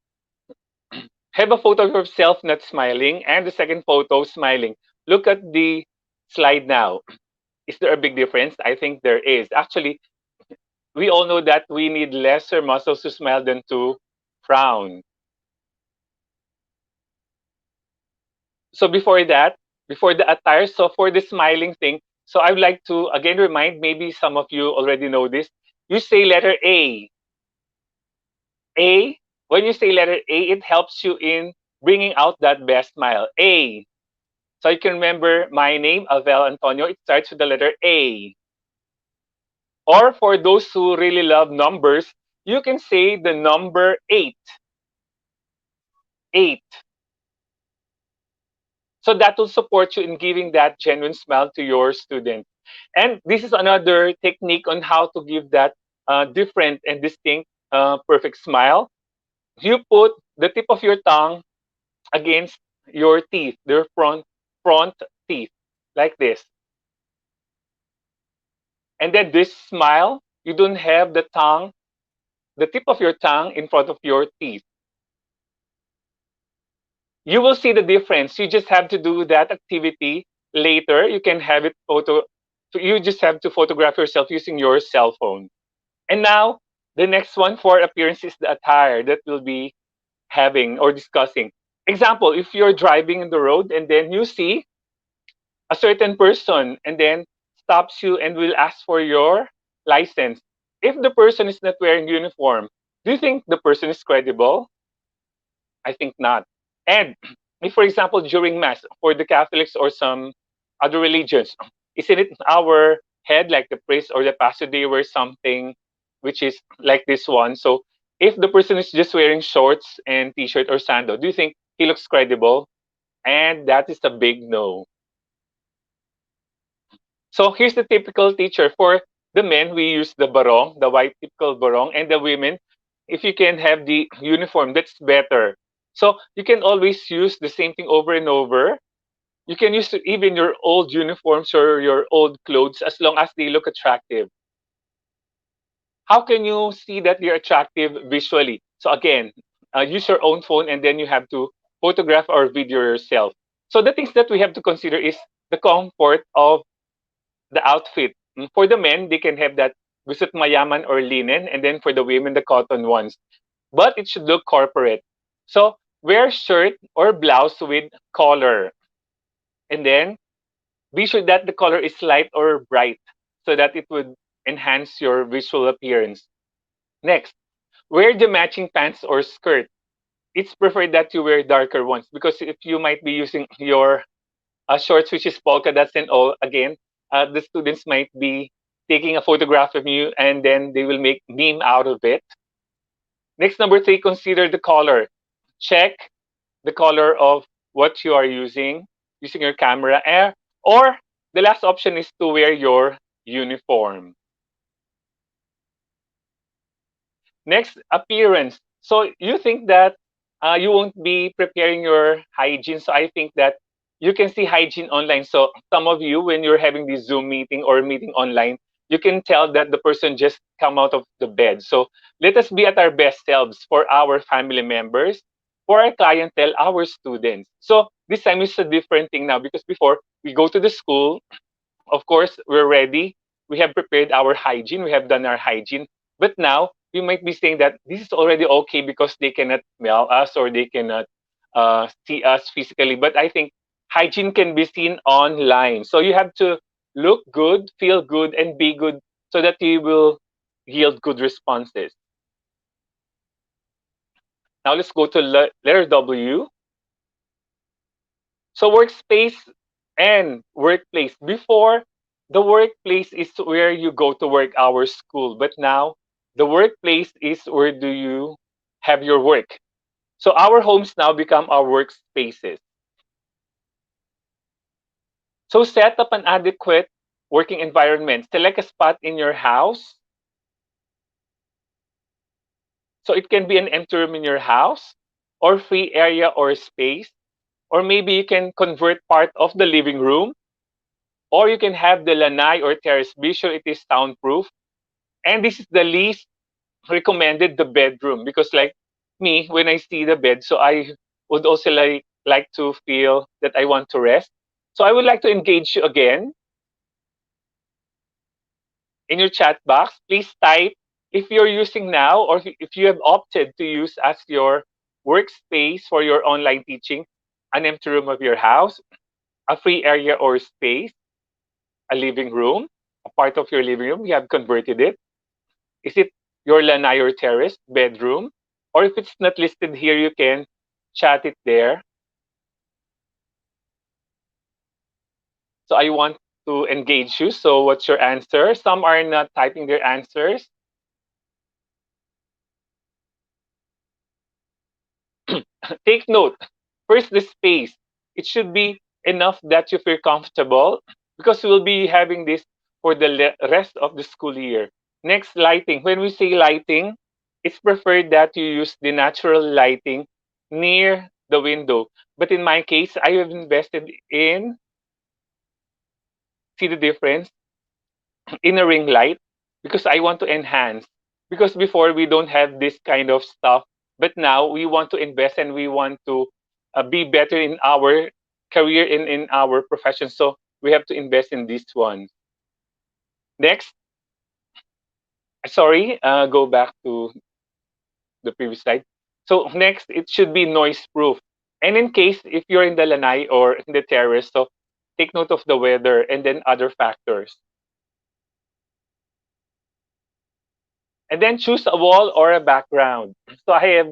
Have a photo of yourself not smiling and the second photo smiling. Look at the slide now. Is there a big difference? I think there is. Actually, we all know that we need lesser muscles to smile than to frown. So before the attire, so for the smiling thing, so I would like to again remind, maybe some of you already know this. You say letter A. A, when you say letter A, it helps you in bringing out that best smile. A. So you can remember my name, Alvel Antonio. It starts with the letter A. Or for those who really love numbers, you can say the number 8. 8. So that will support you in giving that genuine smile to your student. And this is another technique on how to give that different and distinct perfect smile. You put the tip of your tongue against your teeth, their front teeth, like this. And then this smile, you don't have the tip of your tongue in front of your teeth. You will see the difference. You just have to do that activity later. You can have it photo. So you just have to photograph yourself using your cell phone. And now the next one for appearance is the attire that we'll be having or discussing. Example, if you're driving in the road and then you see a certain person and then stops you and will ask for your license. If the person is not wearing uniform, do you think the person is credible? I think not. And if, for example, during Mass, for the Catholics or some other religions, isn't it our head, like the priest or the pastor, they wear something which is like this one? So if the person is just wearing shorts and t-shirt or sandal, do you think he looks credible? And that is a big no. So here's the typical teacher. For the men, we use the barong, the white typical barong, and the women, if you can have the uniform, that's better. So you can always use the same thing over and over. You can use even your old uniforms or your old clothes as long as they look attractive. How can you see that you're attractive visually? So again, use your own phone and then you have to photograph or video yourself. So the things that we have to consider is the comfort of the outfit. For the men, they can have that gusot mayaman or linen, and then for the women, the cotton ones. But it should look corporate. So wear shirt or blouse with collar, and then be sure that the color is light or bright, so that it would enhance your visual appearance. Next, wear the matching pants or skirt. It's preferred that you wear darker ones because if you might be using your shorts, which is polka dots and all, again, the students might be taking a photograph of you and then they will make meme out of it. Next, number 3, consider the color. Check the color of what you are using your camera. Or the last option is to wear your uniform. Next, appearance. So you think that you won't be preparing your hygiene. So I think that you can see hygiene online. So some of you, when you're having this Zoom meeting or meeting online, you can tell that the person just come out of the bed. So let us be at our best selves for our family members, for our clientele, our students. So this time is a different thing now because before we go to the school, of course, we're ready. We have prepared our hygiene. We have done our hygiene. But now we might be saying that this is already okay because they cannot smell us or they cannot see us physically. But I think hygiene can be seen online. So you have to look good, feel good, and be good so that you will yield good responses. Now let's go to letter W. So workspace and workplace. Before, the workplace is where you go to work, our school. But now, the workplace is where do you have your work. So our homes now become our workspaces. So set up an adequate working environment. Select a spot in your house. So it can be an empty room in your house or free area or space. Or maybe you can convert part of the living room. Or you can have the lanai or terrace. Be sure it is soundproof. And this is the least recommended, the bedroom, because like me, when I see the bed, so I would also like to feel that I want to rest. So I would like to engage you again in your chat box. Please type if you're using now, or if you have opted to use as your workspace for your online teaching, an empty room of your house, a free area or space, a living room, a part of your living room, you have converted it. Is it your lanai or terrace, bedroom? Or if it's not listed here, you can chat it there. So I want to engage you. So what's your answer? Some are not typing their answers. Take note. First, the space. It should be enough that you feel comfortable, because we'll be having this for the rest of the school year. Next, lighting. When we say lighting, it's preferred that you use the natural lighting near the window. But in my case, I have invested in, see the difference, in a ring light, because I want to enhance. Because before we don't have this kind of stuff, but now we want to invest and we want to be better in our career, in our profession. So we have to invest in this one. Next, sorry, go back to the previous slide. So next, it should be noise proof. And in case if you're in the lanai or in the terrace, so take note of the weather and then other factors. And then choose a wall or a background. So I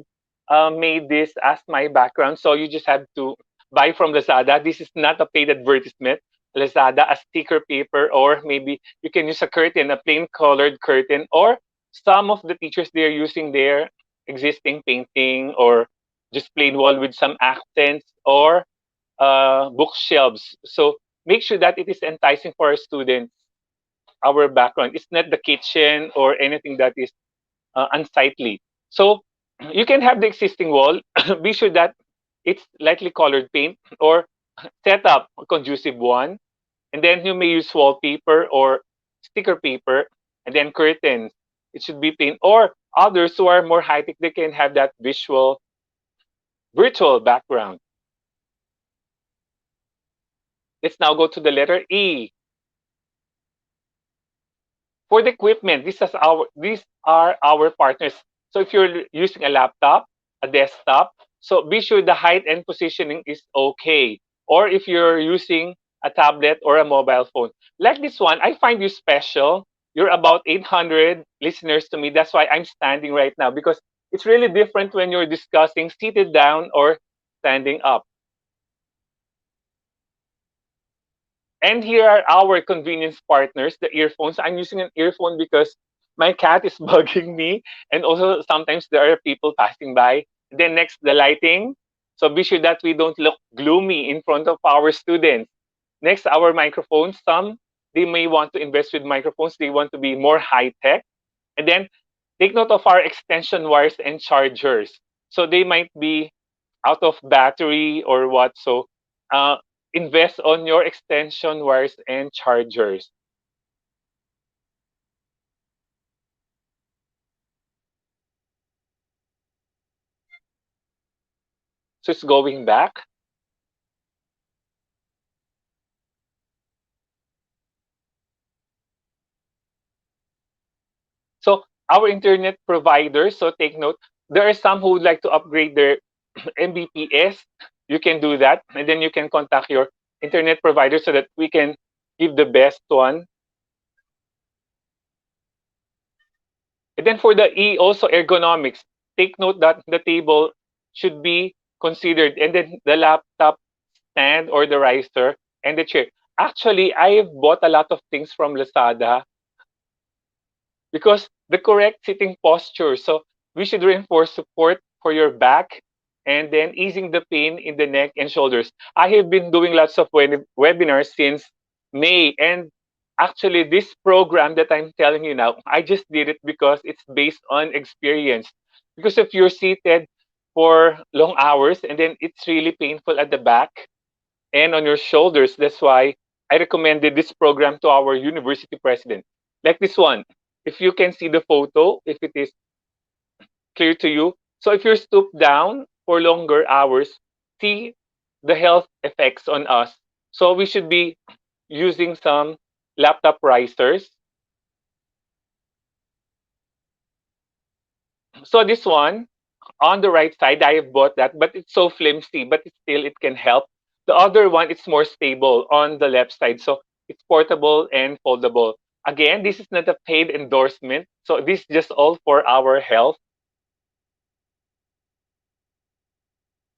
have made this as my background. So you just have to buy from Lazada. This is not a paid advertisement. Lazada, a sticker paper, or maybe you can use a curtain, a plain colored curtain, or some of the teachers, they're using their existing painting or just plain wall with some accents, or bookshelves. So make sure that it is enticing for our students. Our background, it's not the kitchen or anything that is unsightly. So you can have the existing wall. Be sure that it's lightly colored paint, or set up a conducive one. And then you may use wallpaper or sticker paper, and then curtains. It should be plain. Or others who are more high tech, they can have that visual, virtual background. Let's now go to the letter E. For the equipment, these are our partners. So if you're using a laptop, a desktop, so be sure the height and positioning is okay. Or if you're using a tablet or a mobile phone, like this one, I find you special. You're about 800 listeners to me. That's why I'm standing right now, because it's really different when you're discussing seated down or standing up. And here are our convenience partners, the earphones. I'm using an earphone because my cat is bugging me. And also sometimes there are people passing by. Then next, the lighting. So be sure that we don't look gloomy in front of our students. Next, our microphones. Some, they may want to invest with microphones. They want to be more high tech. And then take note of our extension wires and chargers. So they might be out of battery or what. So uh, invest on your extension wires and chargers. So it's going back. So our internet providers, so take note, there are some who would like to upgrade their Mbps. You can do that. And then you can contact your internet provider so that we can give the best one. And then for the E, also ergonomics. Take note that the table should be considered. And then the laptop stand or the riser and the chair. Actually, I've bought a lot of things from Lazada because the correct sitting posture. So we should reinforce support for your back and then easing the pain in the neck and shoulders. I have been doing lots of webinars since May, and actually this program that I'm telling you now, I just did it because it's based on experience. Because if you're seated for long hours and then it's really painful at the back and on your shoulders, that's why I recommended this program to our university president. Like this one, if you can see the photo, if it is clear to you. So if you're stooped down for longer hours, see the health effects on us. So we should be using some laptop risers. So this one on the right side, I have bought that, but it's so flimsy, but still it can help. The other one, it's more stable on the left side. So it's portable and foldable. Again, this is not a paid endorsement. So this is just all for our health.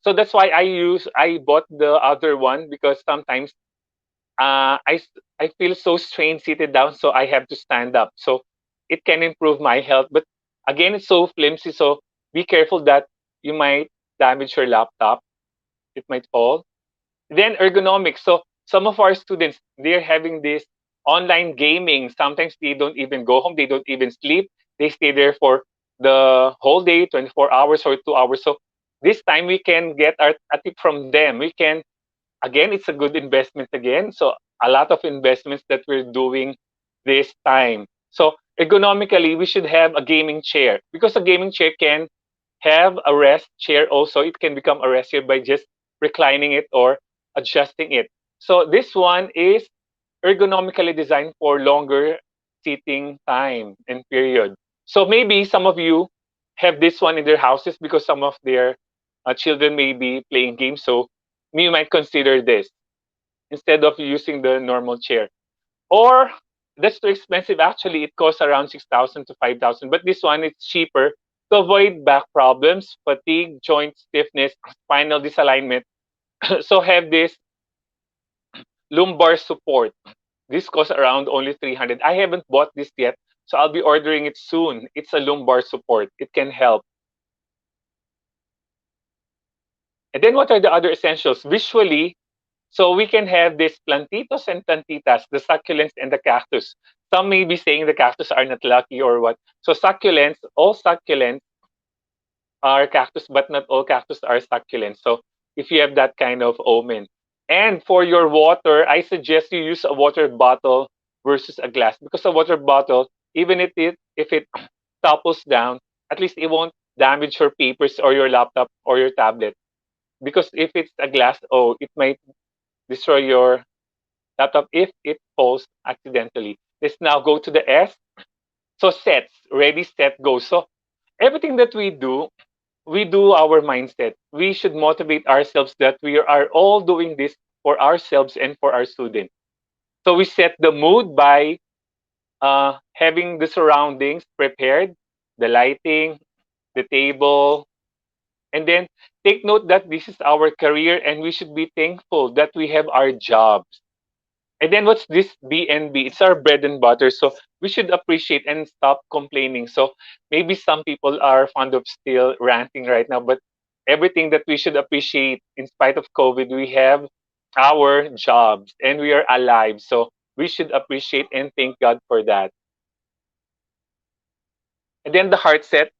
So that's why I bought the other one because sometimes I feel so strained seated down, so I have to stand up. So it can improve my health. But again, it's so flimsy. So be careful that you might damage your laptop. It might fall. Then ergonomics. So some of our students, they're having this online gaming. Sometimes they don't even go home. They don't even sleep. They stay there for the whole day, 24 hours or 2 hours. So this time we can get a tip from them. We can, again, it's a good investment again. So a lot of investments that we're doing this time. So ergonomically, we should have a gaming chair because a gaming chair can have a rest chair also. It can become a rest chair by just reclining it or adjusting it. So this one is ergonomically designed for longer sitting time and period. So maybe some of you have this one in their houses because some of their children may be playing games. So you might consider this instead of using the normal chair. Or that's too expensive. Actually, it costs around 6,000 to 5,000. But this one is cheaper to avoid back problems, fatigue, joint stiffness, spinal disalignment. So have this lumbar support. This costs around only 300. I haven't bought this yet, so I'll be ordering it soon. It's a lumbar support. It can help. And then what are the other essentials? Visually, so we can have this plantitos and plantitas, the succulents and the cactus. Some may be saying the cactus are not lucky or what. So succulents, all succulents are cactus, but not all cactus are succulents. So if you have that kind of omen. And for your water, I suggest you use a water bottle versus a glass because a water bottle, even if it topples down, at least it won't damage your papers or your laptop or your tablet. Because if it's a glass, oh, it might destroy your laptop if it falls accidentally. Let's now go to the S. So sets, ready, set, go. So everything that we do our mindset. We should motivate ourselves that we are all doing this for ourselves and for our students. So we set the mood by having the surroundings prepared, the lighting, the table, and then take note that this is our career and we should be thankful that we have our jobs. And then what's this BNB? It's our bread and butter. So we should appreciate and stop complaining. So maybe some people are fond of still ranting right now, but everything that we should appreciate in spite of COVID, we have our jobs and we are alive. So we should appreciate and thank God for that. And then the heart set,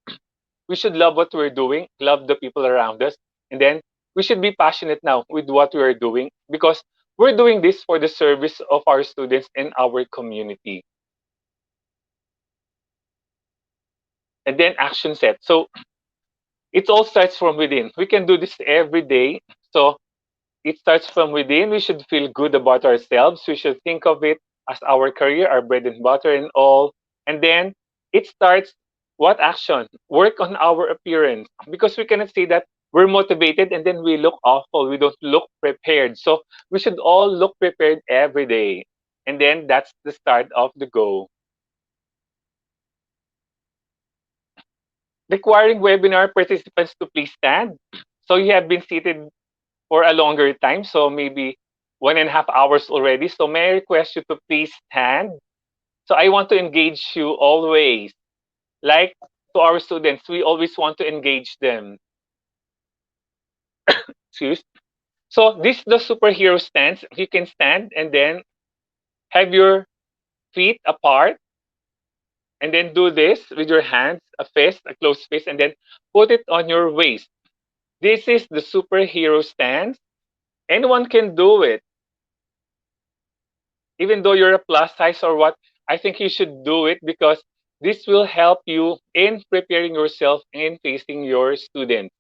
we should love what we're doing, love the people around us, and then we should be passionate now with what we are doing because we're doing this for the service of our students and our community. And then action set. So it all starts from within. We can do this every day. So it starts from within. We should feel good about ourselves. We should think of it as our career, our bread and butter, and all. And then it starts what action? Work on our appearance because we cannot say that we're motivated and then we look awful. We don't look prepared. So we should all look prepared every day. And then that's the start of the go. Requiring webinar participants to please stand. So you have been seated for a longer time, so maybe 1.5 hours already. So may I request you to please stand? So I want to engage you always. Like to our students, we always want to engage them. Excuse. So this is the superhero stance. You can stand and then have your feet apart and then do this with your hands, a fist, a closed fist, and then put it on your waist. This is the superhero stance. Anyone can do it. Even though you're a plus size or what, I think you should do it because this will help you in preparing yourself and facing your students.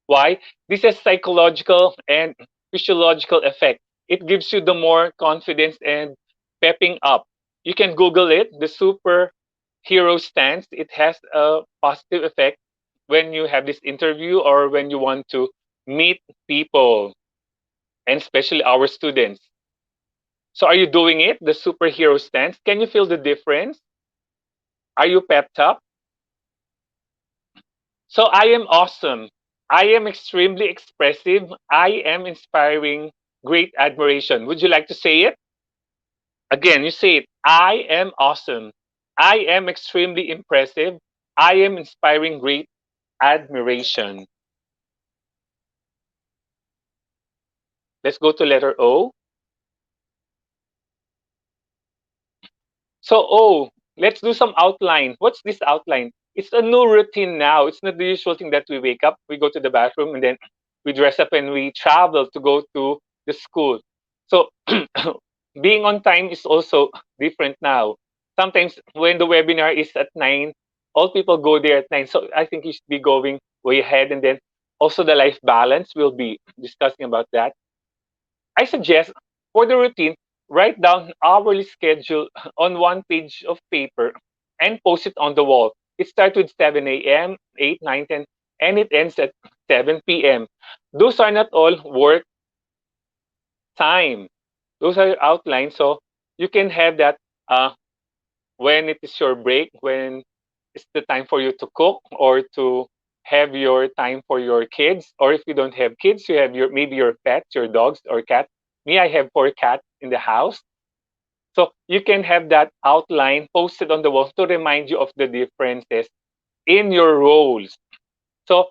Why? This has psychological and physiological effect. It gives you the more confidence and pepping up. You can Google it, the superhero stance. It has a positive effect when you have this interview or when you want to meet people, and especially our students. So are you doing it, the superhero stance? Can you feel the difference? Are you pepped up? So I am awesome. I am extremely expressive. I am inspiring great admiration. Would you like to say it? Again, you say it. I am awesome. I am extremely impressive. I am inspiring great admiration. Let's go to letter O. So, let's do some outline. What's this outline? It's a new routine now. It's not the usual thing that we wake up, we go to the bathroom, and then we dress up and we travel to go to the school. So, being on time is also different now. Sometimes when the webinar is at 9, all people go there at 9. So, I think you should be going way ahead. And then also the life balance, we'll be discussing about that. I suggest for the routine, write down hourly schedule on one page of paper and post it on the wall. It starts with 7 a.m., 8, 9, 10, and it ends at 7 p.m. Those are not all work time. Those are outlines. So you can have that when it is your break, when it's the time for you to cook or to have your time for your kids. Or if you don't have kids, you have your maybe your pets, your dogs or cat. Me, I have 4 cats in the house. So you can have that outline posted on the wall to remind you of the differences in your roles. So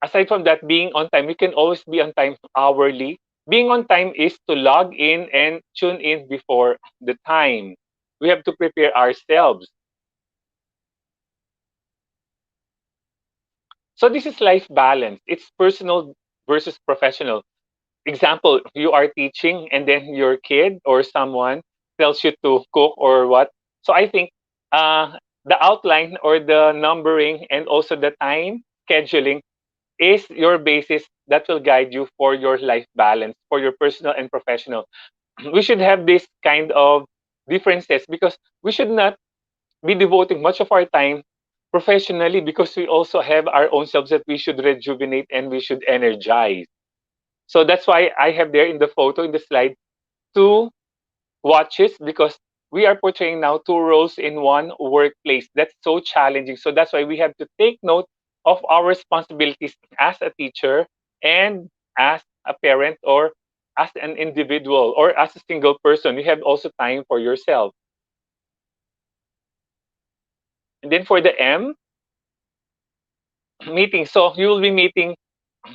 aside from that, being on time, you can always be on time hourly. Being on time is to log in and tune in before the time. We have to prepare ourselves. So this is life balance. It's personal versus professional. Example, you are teaching and then your kid or someone tells you to cook or what. So I think the outline or the numbering and also the time scheduling is your basis that will guide you for your life balance, for your personal and professional. We should have this kind of differences because we should not be devoting much of our time professionally because we also have our own selves that we should rejuvenate and we should energize. So that's why I have there in the photo, in the slide, 2 watches because we are portraying now 2 roles in one workplace. That's so challenging. So that's why we have to take note of our responsibilities as a teacher and as a parent or as an individual or as a single person. You have also time for yourself. And then for the M, meeting. So you will be meeting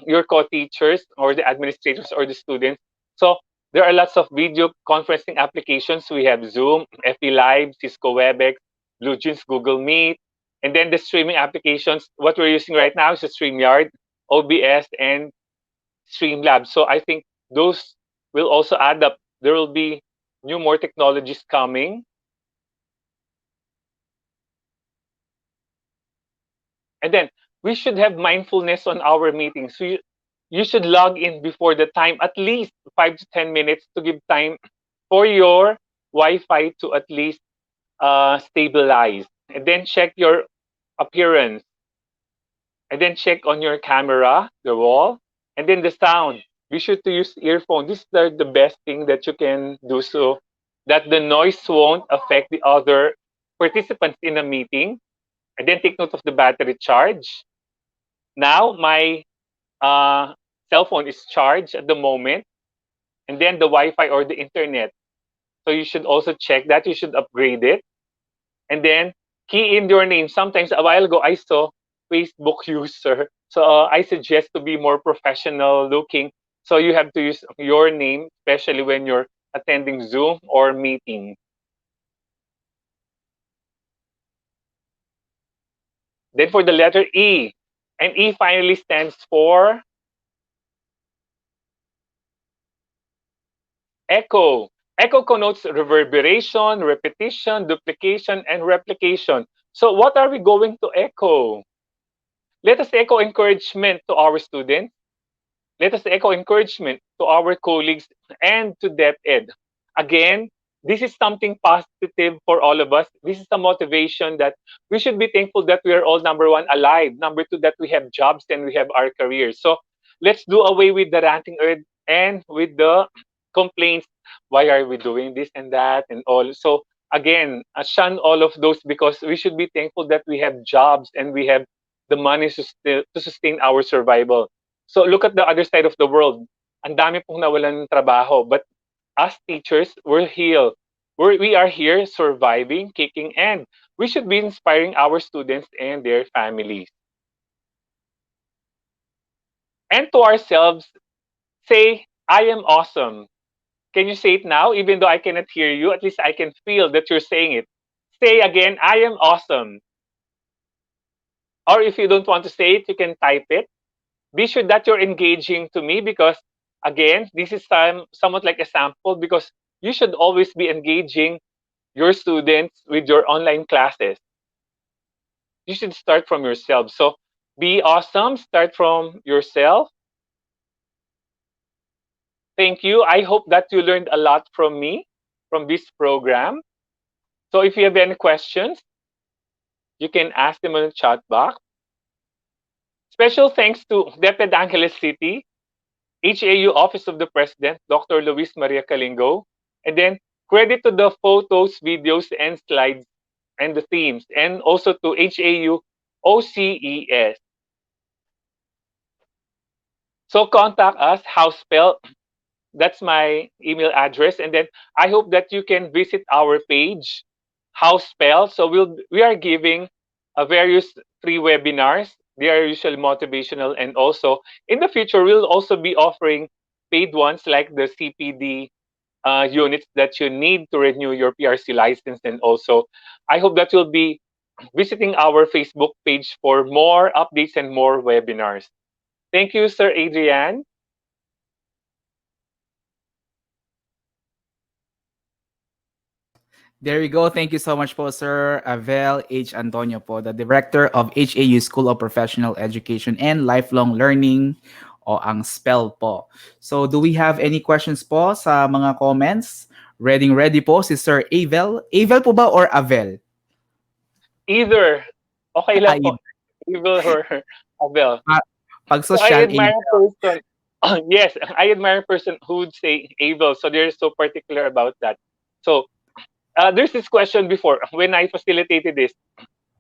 your co-teachers or the administrators or the students. So there are lots of video conferencing applications. We have Zoom, FB Live, Cisco WebEx, BlueJeans, Google Meet, and then the streaming applications. What we're using right now is the StreamYard, OBS, and Streamlabs. So I think those will also add up. There will be more technologies coming. And then we should have mindfulness on our meetings. You should log in before the time, at least 5 to 10 minutes to give time for your Wi-Fi to at least stabilize. And then check your appearance. And then check on your camera, the wall, and then the sound. Be sure to use earphones. This is the best thing that you can do so that the noise won't affect the other participants in a meeting. And then take note of the battery charge. Now my uh, cell phone is charged at the moment, and then the Wi-Fi or the internet. So you should also check that. You should upgrade it, and then key in your name. Sometimes a while ago I saw Facebook user, so I suggest to be more professional looking. So you have to use your name, especially when you're attending Zoom or meeting. Then for the letter E, and E finally stands for echo. Echo connotes reverberation, repetition, duplication, and replication. So what are we going to echo? Let us echo encouragement to our students. Let us echo encouragement to our colleagues and to DepEd. Again, this is something positive for all of us. This is a motivation that we should be thankful that we are all, number one, alive. Number two, that we have jobs and we have our careers. So let's do away with the ranting and with the complaints. Why are we doing this and that and all? So again, shun all of those because we should be thankful that we have jobs and we have the money to sustain our survival. So look at the other side of the world. Ang dami pong nawalan ng trabaho. But as teachers, we're here. We are here surviving, kicking, and we should be inspiring our students and their families. And to ourselves, say, I am awesome. Can you say it now? Even though I cannot hear you, at least I can feel that you're saying it. Say again, I am awesome. Or if you don't want to say it, you can type it. Be sure that you're engaging to me because, again, this is somewhat like a sample because you should always be engaging your students with your online classes. You should start from yourself. So be awesome. Start from yourself. Thank you. I hope that you learned a lot from me, from this program. So if you have any questions, you can ask them in the chat box. Special thanks to DepEd Angeles City, HAU Office of the President, Dr. Luis Maria Calingo, and then credit to the photos, videos, and slides and the themes, and also to HAU OCES. So contact us, Housespell. That's my email address. And then I hope that you can visit our page, Housespell. So we are giving various free webinars. They are usually motivational. And also in the future, we'll also be offering paid ones like the CPD units that you need to renew your PRC license. And also, I hope that you'll be visiting our Facebook page for more updates and more webinars. Thank you, Sir Adrian. There you go. Thank you so much po, Sir Avel H. Antonio po, the Director of HAU School of Professional Education and Lifelong Learning o ang SPEL po. So do we have any questions po sa mga comments? Ready po si Sir Avel. Avel po ba or Avel? Either. Okay lang po. Ay, Evil or Abel. pag So I social admire Avel. a person. Yes, I admire a person who would say evil. So they're so particular about that. So there's this question before when I facilitated this.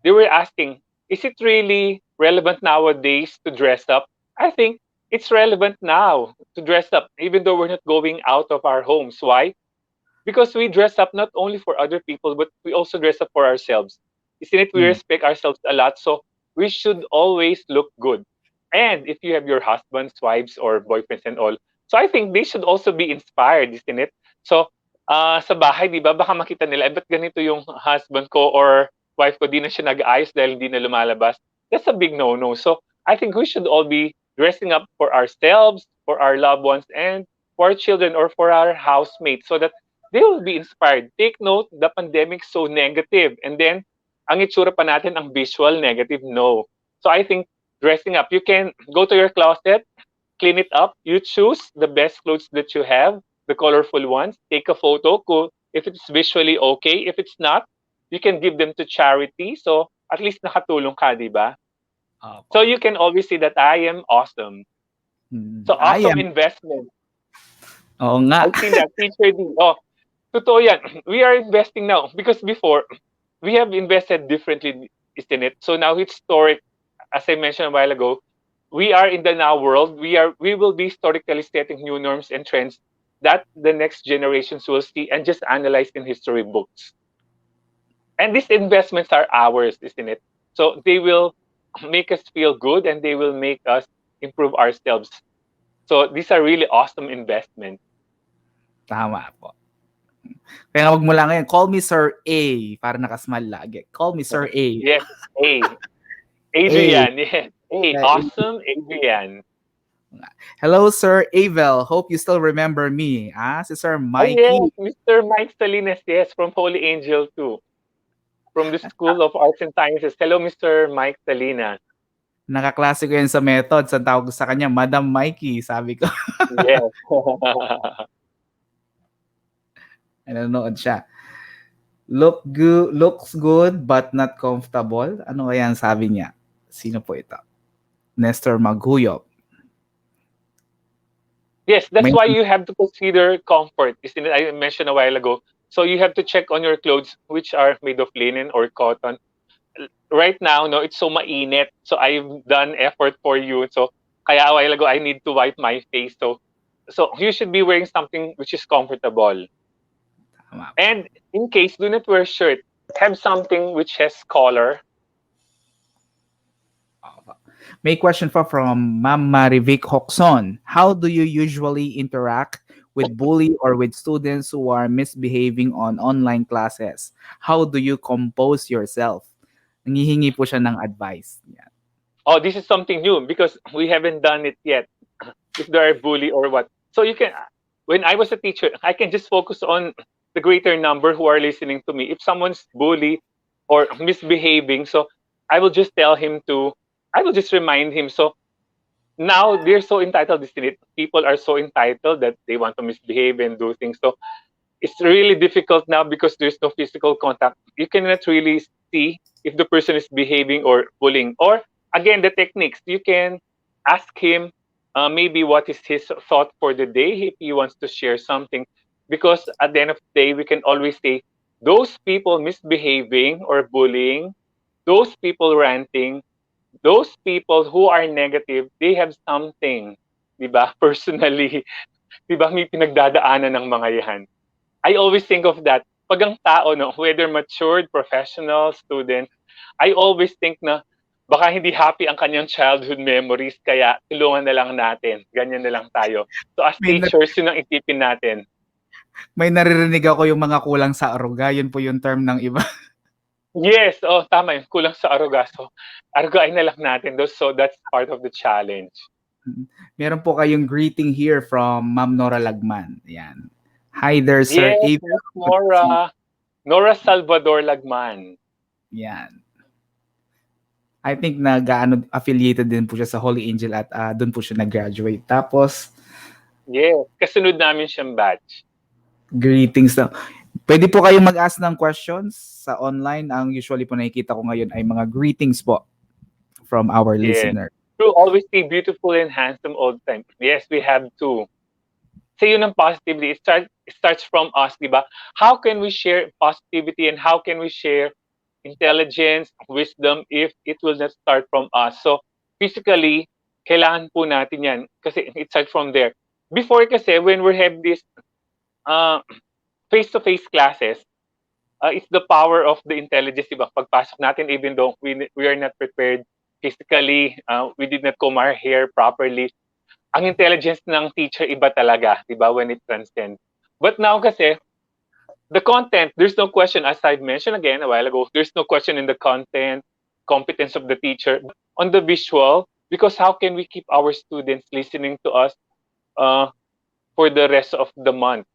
They were asking, is it really relevant nowadays to dress up? I think it's relevant now to dress up, even though we're not going out of our homes. Why? Because we dress up not only for other people, but we also dress up for ourselves. Isn't it? We respect ourselves a lot, so we should always look good. And if you have your husbands, wives, or boyfriends and all, so I think they should also be inspired, isn't it? So, sa bahay, di ba, baka makita nila, ba't ganito yung husband ko or wife ko, di na siya nag-ayos dahil di na lumalabas. That's a big no-no. So, I think we should all be dressing up for ourselves, for our loved ones, and for our children or for our housemates so that they will be inspired. Take note, the pandemic so negative. And then, ang itsura pa natin, ang visual negative, no. So I think dressing up, you can go to your closet, clean it up, you choose the best clothes that you have, the colorful ones, take a photo, cool. If it's visually okay, if it's not, you can give them to charity. So at least nakatulong ka, di ba? So you can always see that I am awesome. So I awesome am. investment. Oo nga. I've seen that. Teacher D. Oh, totoo yan. We are investing now because before, we have invested differently, isn't it? So now it's historic. As I mentioned a while ago, we are in the now world. We will be historically setting new norms and trends that the next generations will see and just analyze in history books. And these investments are ours, isn't it? So they will make us feel good and they will make us improve ourselves. So these are really awesome investments. Tama po. Kaya wag mo lang ngayon, call me Sir A. Para nakasmile lagi. Call me Sir A. Yes, A. Adrian, yes. A. Awesome, Adrian. Hello, Sir Avel. Hope you still remember me. Si Sir Mikey. Oh, yes, Mr. Mike Salinas, yes, from Holy Angel too. From the School of Arts and Sciences. Hello, Mr. Mike Salinas. Nakaklase ko yan sa methods. Ang tawag ko sa kanya, Madam Mikey, sabi ko. Yes. Nanonood siya. Looks good but not comfortable. Ano kaya ang sabi niya? Sino po ito? Nestor Maghuyop. Yes, that's May- why you have to consider comfort. Isn't it? I mentioned a while ago. So you have to check on your clothes which are made of linen or cotton. Right now, no, it's so mainit. So I've done effort for you. So kaya a while ago, I need to wipe my face. So you should be wearing something which is comfortable. Tama. And in case, do not wear shirt. Have something which has collar. May question pa from Ma'am Marivic Hoxon. How do you usually interact with bully or with students who are misbehaving on online classes? How do you compose yourself? Nangihingi po siya ng advice. Yan. Oh, this is something new because we haven't done it yet. If there are bully or what. So you can, when I was a teacher, I can just focus on the greater number who are listening to me. If someone's bully or misbehaving, so I will just tell him to, I will just remind him. So now they're so entitled, isn't it? People are so entitled that they want to misbehave and do things. So it's really difficult now because there's no physical contact. You cannot really see if the person is behaving or bullying. Or again, the techniques. You can ask him maybe what is his thought for the day if he wants to share something. Because at the end of the day, we can always say those people misbehaving or bullying, those people ranting, those people who are negative, they have something, di ba? Personally, di ba may pinagdadaanan ng mga yan. I always think of that. Pag ang tao, no, whether matured, professional, student, I always think na baka hindi happy ang kanyang childhood memories, kaya tulungan na lang natin. Ganyan na lang tayo. So as May na- teachers, yun ang isipin natin. May naririnig ako yung mga kulang sa aruga. Yun po yung term ng iba. Yes, oh, tama yun. Kulang sa aruga. So, arugain na lang natin. So that's part of the challenge. Meron po kayong greeting here from Ma'am Nora Lagman. Yan. Hi there, Sir Yes, Abel. Miss Nora Salvador Lagman. Yan. I think affiliated din po siya sa Holy Angel at doon po siya nag-graduate. Tapos, Yes, kasunod namin siyang batch. greetings na. Pwede po kayong mag-ask ng questions sa online. Ang usually po nakikita ko ngayon ay mga greetings po from our Yes. listener. To always stay beautiful and handsome all the time. Yes, we have to. Say yun ng positively. It starts from us, di ba? How can we share positivity and how can we share intelligence, wisdom if it will not start from us? So, physically, kailangan po natin yan kasi it starts from there. Before kasi, when we have this face-to-face classes, it's the power of the intelligence, diba? Pagpasok natin, even though we are not prepared physically, we did not comb our hair properly, ang intelligence ng teacher iba talaga, diba, when it transcends. But now kasi, the content, there's no question, as I've mentioned again a while ago, there's no question in the content, competence of the teacher, on the visual, because how can we keep our students listening to us for the rest of the month?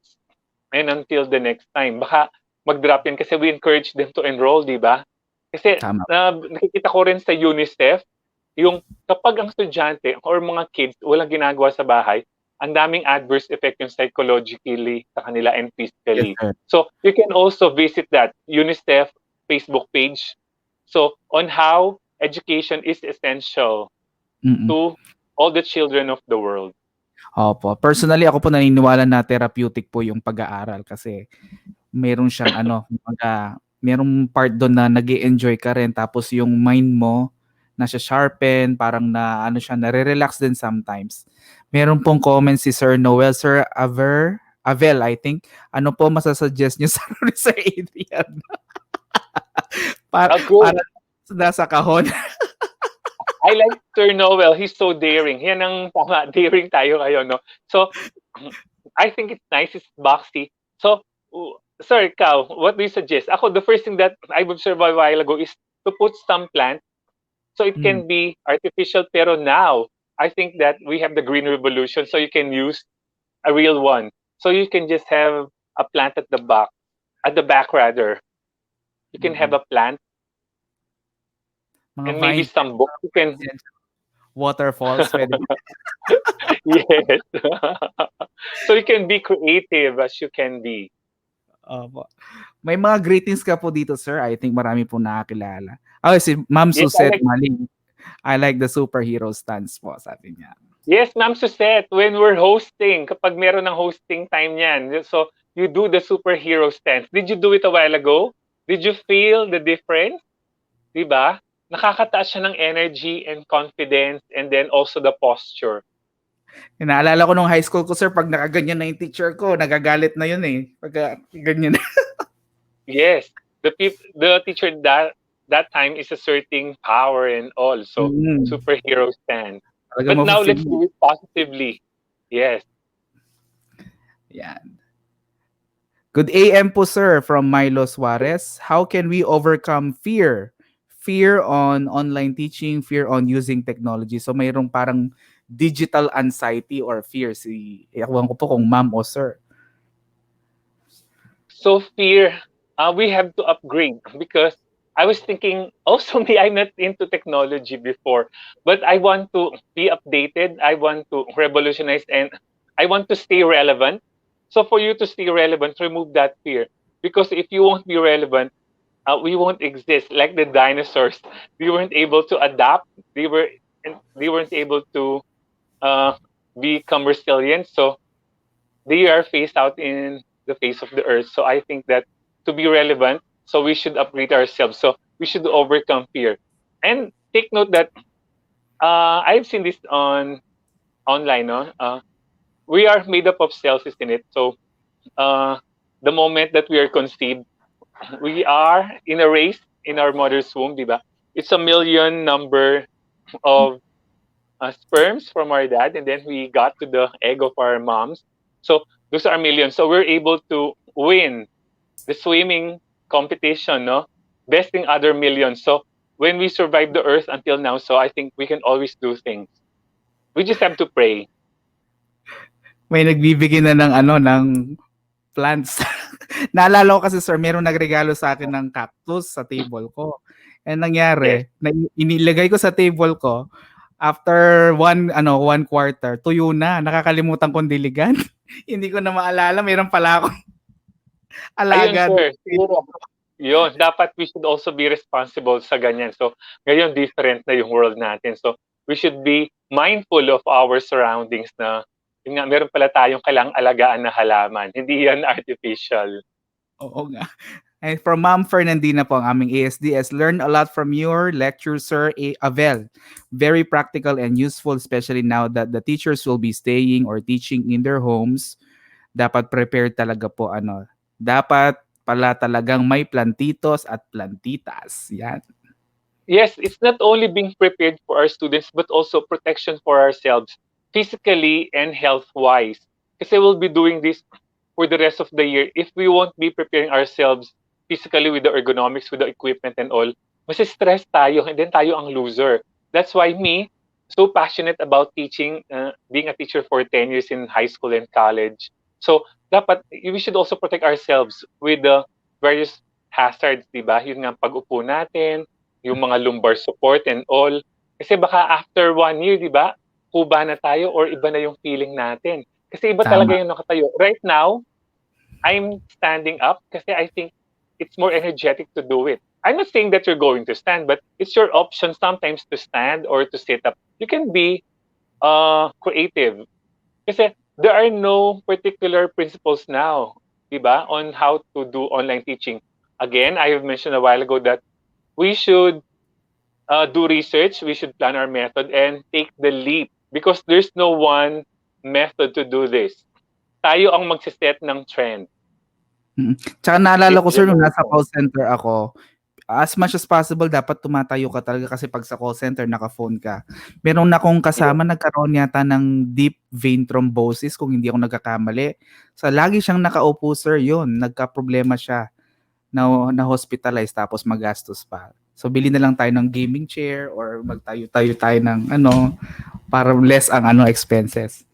And until the next time. Baka mag-drop yan kasi we encourage them to enroll, di ba? Kasi Tama. nakikita ko rin sa UNICEF, yung kapag ang estudyante or mga kids walang ginagawa sa bahay, ang daming adverse effect yung psychologically sa kanila and physically. Yes, sir. So you can also visit that UNICEF Facebook page. So on how education is essential to all the children of the world. Opo. Personally, ako po naniniwala na therapeutic po yung pag-aaral kasi meron siyang merong part doon na nag-e-enjoy ka rin tapos yung mind mo sharpen, parang nare-relax din sometimes. Meron pong comment si Sir Noel, Sir Avel, I think. Ano po masasuggest niyo sa Sir Adrian? para nasa kahon. I like Sir Noel. He's so daring. Yan ang tama. Daring tayo ngayon, no? So, I think it's nice. It's boxy. So, sir, ikaw, what do you suggest? Ako, the first thing that I've observed a while ago is to put some plant. So, it can be artificial. Pero now, I think that we have the green revolution. So, you can use a real one. So, you can just have a plant at the back rather. You can have a plant. Mga And maybe vine. some books. You can, Waterfalls, pwede. Yes. So you can be creative as you can be. Opo. May mga greetings ka po dito, sir. I think marami po nakakilala. Oh, si Ma'am Yes, I Suzette like, Maling. I like the superhero stance po, sabi niya. yes, Ma'am Suzette, when we're hosting, kapag meron ng hosting time yan, so you do the superhero stance. Did you do it a while ago? Did you feel the difference? Diba? Nakakataas siya ng energy and confidence and then also the posture. Naalala ko nung high school ko, sir, pag nakaganyan na yung teacher ko, nagagalit na yun eh. Pag ganyan na. Yes, the teacher that time is asserting power and all, so superhero stand. Talaga But now let's mafe-feel. do it positively. Yes. Yan. Good AM po, sir, from Milo Suarez. How can we overcome fear? Fear on online teaching, fear on using technology. So mayroong parang digital anxiety or fear. Ewan ko po kung ma'am o sir. So fear, we have to upgrade because I was thinking also me, I'm not into technology before, but I want to be updated. I want to revolutionize and I want to stay relevant. So for you to stay relevant, remove that fear because if you won't be relevant, we won't exist. Like the dinosaurs, we weren't able to adapt. They weren't able to uh, become resilient. So they are phased out in the face of the earth. So I think that to be relevant, so we should upgrade ourselves. So we should overcome fear. And take note that I've seen this on online. No? We are made up of cells, isn't it? So the moment that we are conceived, we are in a race in our mother's womb, diba? It's a million number of sperms from our dad, and then we got to the egg of our moms. So those are millions. So we're able to win the swimming competition, no? Besting other millions. So when we survive the earth until now, so I think we can always do things. We just have to pray. May nagbibigay na ng ng plants. Naalala ko kasi, sir, merong nagregalo sa akin ng cactus sa table ko. And Yes. nangyari, inilagay ko sa table ko, after one quarter, tuyo na. Nakakalimutan kong diligan. Hindi ko na maalala, meron pala akong Ayun, alaga. sir. Siguro, yun, dapat we should also be responsible sa ganyan. So, ngayon different na yung world natin. So, we should be mindful of our surroundings na yun nga, meron pala tayong kailangang alagaan na halaman. Hindi yan artificial. Oo nga. And from Ma'am Fernandina po, ang aming ASDS, learn a lot from your lecture, Sir Avel. Very practical and useful, especially now that the teachers will be staying or teaching in their homes. Dapat prepared talaga po, dapat pala talagang may plantitos at plantitas. Yan. Yes, it's not only being prepared for our students, but also protection for ourselves, physically and health-wise. Kasi we'll be doing this for the rest of the year. If we won't be preparing ourselves physically with the ergonomics, with the equipment and all, mas stress tayo and then tayo ang loser. That's why me, so passionate about teaching, being a teacher for 10 years in high school and college. So, dapat, we should also protect ourselves with the various hazards, di ba? Yun nga, pag-upo natin, yung mga lumbar support and all. Kasi baka after 1 year, di ba, kuba na tayo or iba na yung feeling natin. Kasi iba talaga Tama. yung nakatayo. Right now, I'm standing up kasi I think it's more energetic to do it. I'm not saying that you're going to stand, but it's your option sometimes to stand or to sit up. You can be creative. Kasi there are no particular principles now, di ba, on how to do online teaching. Again, I have mentioned a while ago that we should do research, we should plan our method and take the leap because there's no one method to do this. Tayo ang magsiset ng trend. Tsaka naalala This ko, sir, nung nasa generation. call center ako, as much as possible, dapat tumatayo ka talaga kasi pag sa call center, naka-phone ka. Meron na akong kasama, nagkaroon yata ng deep vein thrombosis, kung hindi ako nagkakamali. So, lagi siyang nakaupo, sir, yun. Nagka-problema siya. Na-hospitalize, tapos magastos pa. So, bili na lang tayo ng gaming chair or magtayo-tayo tayo ng para less ang expenses.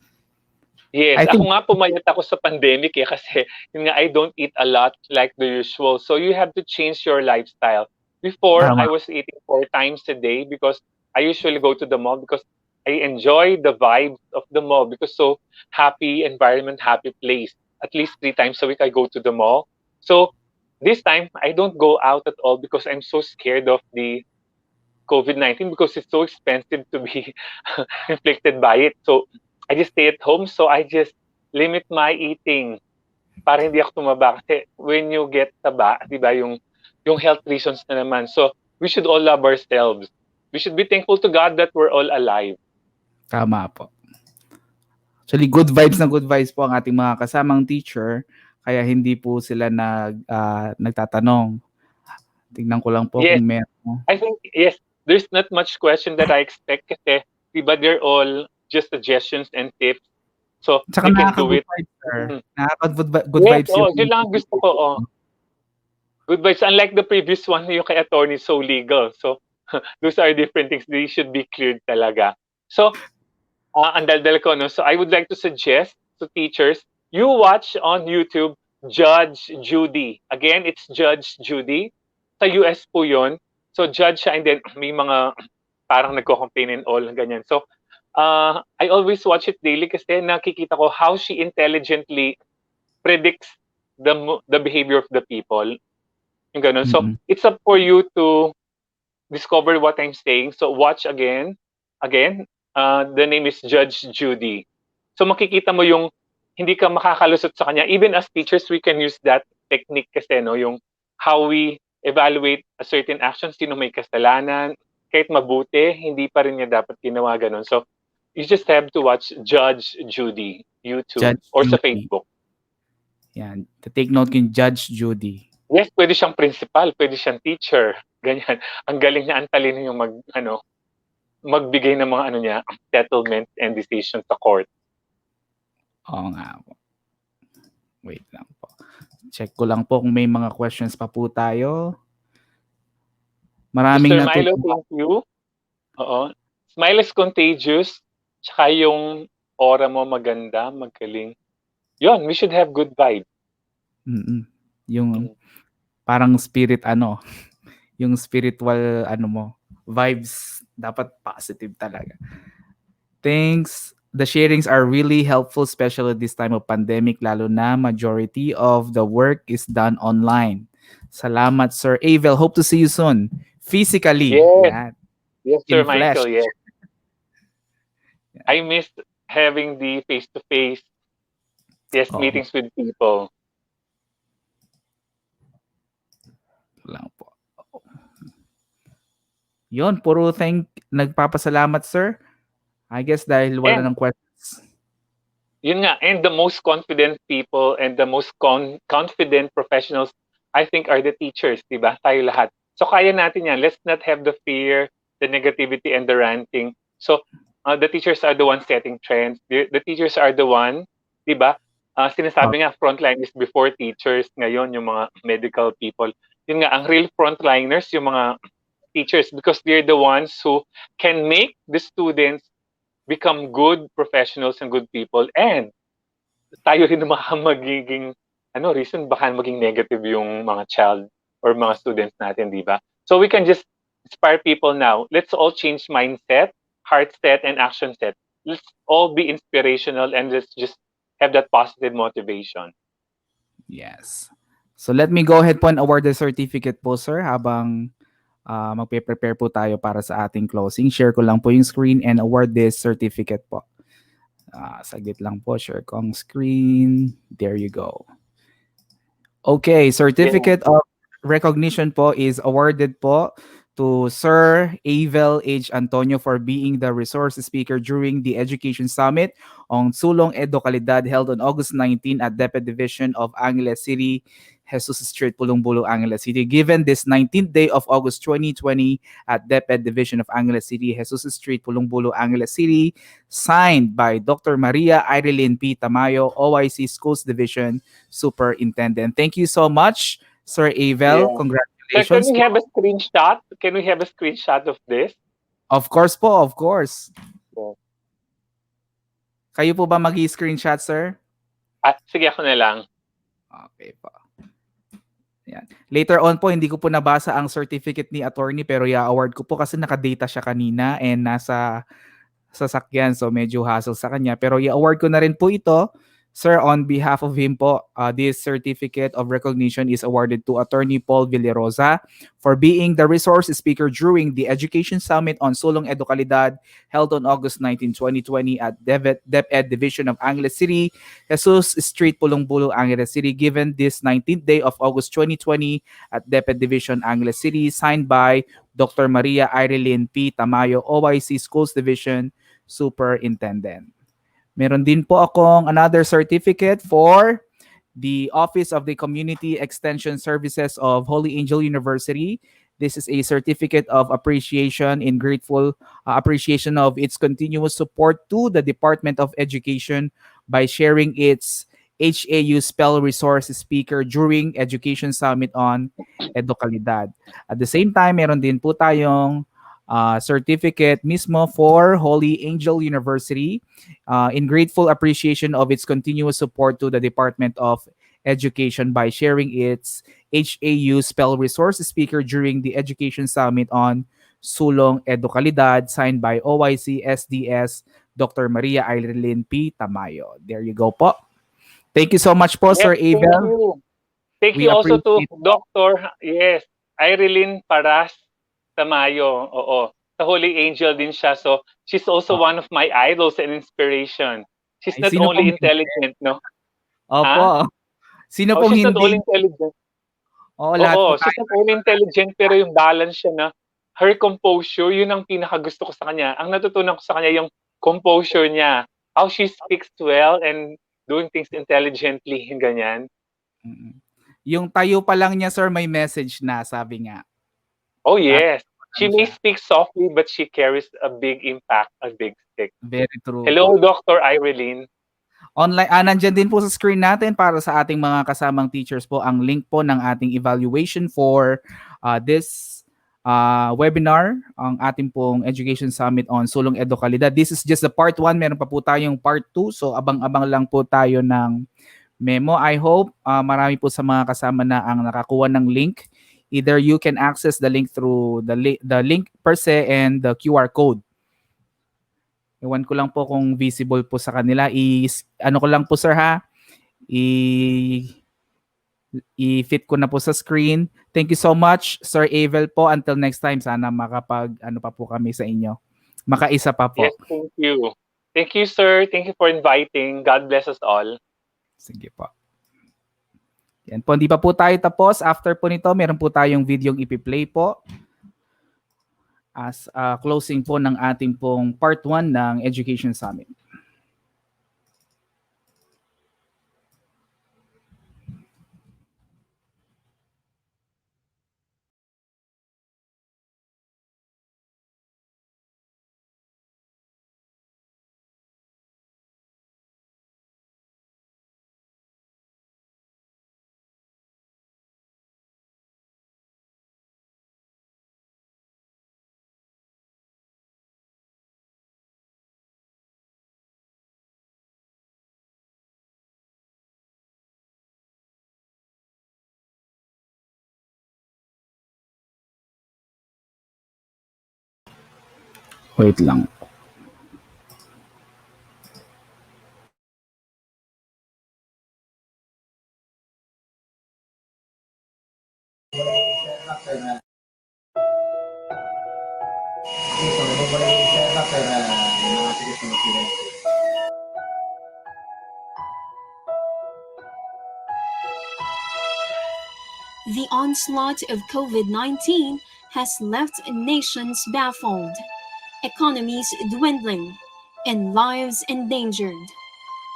Yes, I ako think, nga pumayat ako sa pandemic kasi yun nga, I don't eat a lot like the usual. So you have to change your lifestyle. Before, tama. I was eating 4 times a day because I usually go to the mall because I enjoy the vibes of the mall because so happy environment, happy place. At least 3 times a week I go to the mall. So this time I don't go out at all because I'm so scared of the COVID-19 because it's so expensive to be inflicted by it. So I just stay at home. So I just limit my eating para hindi ako tumaba. Kasi when you get taba, di ba, yung health reasons na naman. So we should all love ourselves. We should be thankful to God that we're all alive. Tama po. Actually, good vibes na good vibes po ang ating mga kasamang teacher. Kaya hindi po sila nagtatanong. Tingnan ko lang po Yes. kung meron. I think, yes, there's not much question that I expect kasi diba they're all just suggestions and tips. So, Tsaka you can do nakaka-good it. vibes, sir. Mhm. Nakaka-good Yes, vibes oh, yun lang ang gusto ko. Oh. Good vibes. Unlike the previous one, yung kay attorney, so legal. So, those are different things. They should be cleared talaga. So, ang daldal ko, no? So, I would like to suggest to teachers, you watch on YouTube Judge Judy. Again, it's Judge Judy. Sa US po yun. So, judge siya and then may mga parang nagko-complain and all, ganyan. So, I always watch it daily kasi nakikita ko how she intelligently predicts the behavior of the people. Yung ganun. So, it's up for you to discover what I'm saying. So, watch again. Again, the name is Judge Judy. So, makikita mo yung hindi ka makakalusot sa kanya. Even as teachers, we can use that technique kasi, no? Yung how we evaluate a certain action, sino may kasalanan, kahit mabuti, hindi pa rin niya dapat ginawa ganun. So, you just have to watch Judge Judy, YouTube, Judge or sa Judy. Facebook. Yan. Take note yung Judge Judy. Yes, pwede siyang principal, pwede siyang teacher, ganyan. Ang galing niya, ang talino yung magbigay ng mga niya, settlement and decision sa court. Oo nga po. Wait lang po. Check ko lang po kung may mga questions pa po tayo. Maraming Mr. Milo, natutuwa. thank you. Oo. Smile is contagious. Tsaka yung aura mo maganda, magaling. Yun, we should have good vibe. Yung parang spirit yung spiritual mo, vibes dapat positive talaga. Thanks. The sharings are really helpful, especially this time of pandemic, lalo na majority of the work is done online. Salamat, Sir Avel. Hope to see you soon. Physically. Yes. Yan. Yes, In Sir Michael, flesh. yes. I missed having the face-to-face meetings with people. Lang po. Yun, puro nagpapasalamat, sir. I guess dahil wala ng questions. Yun nga, and the most confident people and the most confident professionals, I think, are the teachers, di ba? Tayo lahat. So, kaya natin yan. Let's not have the fear, the negativity, and the ranting. So, the teachers are the ones setting trends. The teachers are the one, di ba? Sinasabi nga, frontline is before teachers. Ngayon, yung mga medical people. Yun nga, ang real frontliners, yung mga teachers, because they're the ones who can make the students become good professionals and good people, and tayo rin naman magiging reason baka maging negative yung mga child or mga students natin, di ba? So we can just inspire people now. Let's all change mindset, heart set, and action set. Let's all be inspirational and let's just have that positive motivation. Yes. So let me go ahead po and award the certificate po, sir, habang magpe-prepare po tayo para sa ating closing. Share ko lang po yung screen and award this certificate po. Saglit lang po. Share ko ang screen. There you go. Okay, certificate of recognition po is awarded po to Sir Avel H. Antonio for being the resource speaker during the Education Summit on Sulong eduKALIDAD held on August 19 at DepED Division of Angeles City, Jesus Street, Pulong-Bulo, Angeles City. Given this 19th day of August 2020 at DepED Division of Angeles City, Jesus Street, Pulong-Bulo, Angeles City, signed by Dr. Maria Irene P. Tamayo, OIC Schools Division Superintendent. Thank you so much, Sir Avel. Yeah. Congratulations. So can we have a screenshot? Can we have a screenshot of this? Of course po, of course. Yeah. Kayo po ba mag-i-screenshot, sir? Sige, ako na lang. Okay po. Yan. Later on po, hindi ko po nabasa ang certificate ni attorney pero i-award ko po kasi nakadata siya kanina and nasa sasakyan. So medyo hassle sa kanya. Pero i-award ko na rin po ito. Sir, on behalf of him po, this certificate of recognition is awarded to Attorney Paul Villarosa for being the resource speaker during the Education Summit on Sulong eduKALIDAD held on August 19, 2020 at DepED Division of Angeles City, Jesus Street, Pulong-Bulo, Angeles City, given this 19th day of August 2020 at DepED Division, Angeles City, signed by Dr. Maria Irene P. Tamayo, OIC Schools Division Superintendent. Meron din po akong another certificate for the Office of the Community Extension Services of Holy Angel University. This is a certificate of appreciation in grateful appreciation of its continuous support to the Department of Education by sharing its HAU Spell Resource Speaker during Education Summit on eduKALIDAD. At the same time, meron din po tayong certificate mismo for Holy Angel University in grateful appreciation of its continuous support to the Department of Education by sharing its HAU Spell Resource Speaker during the Education Summit on Sulong eduKALIDAD, signed by OIC SDS Dr. Maria Irene P. Tamayo. There you go po. Thank you so much po, Sir Yes, thank Abel. you. Thank We you also to appreciate Dr. Yes, Irene Paras Tamayo. Oo. Sa Holy Angel din siya. So, she's also one of my idols and inspiration. She's Ay, not sino only pong hindi? intelligent, no? Ha? Opo. Sino Oh, pong she's not only hindi? intelligent. Oo, lahat po Oo, she's tayo. not only intelligent, pero yung balance siya na her composure, yun ang pinakagusto ko sa kanya. Ang natutunan ko sa kanya yung composure niya. How she speaks well and doing things intelligently, yung ganyan. Mm. Yung tayo pa lang niya, sir, may message na, sabi nga. Oh, Lahat yes. She lang may siya. speak softly, but she carries a big impact, a big stick. Very true Hello, po. Dr. Irene. Online, nandyan din po sa screen natin para sa ating mga kasamang teachers po ang link po ng ating evaluation for this webinar, ang ating pong Education Summit on Sulong eduKALIDAD. This is just the part 1. Meron pa po tayong part 2. So abang-abang lang po tayo ng memo. I hope marami po sa mga kasama na ang nakakuha ng link. Either you can access the link through the link per se and the QR code. Ewan ko lang po kung visible po sa kanila. Ano ko lang po, sir, ha? I-fit ko na po sa screen. Thank you so much, Sir Avel po. Until next time, sana ano pa po kami sa inyo. Makaisa pa po. Yes, thank you. Thank you, sir. Thank you for inviting. God bless us all. Sige po. Yan po, hindi pa po tayo tapos. After po nito, meron po tayong videong ipi-play po as closing po ng ating pong part 1 ng Education Summit. Wait lang. The onslaught of COVID-19 has left nations baffled, economies dwindling, and lives endangered.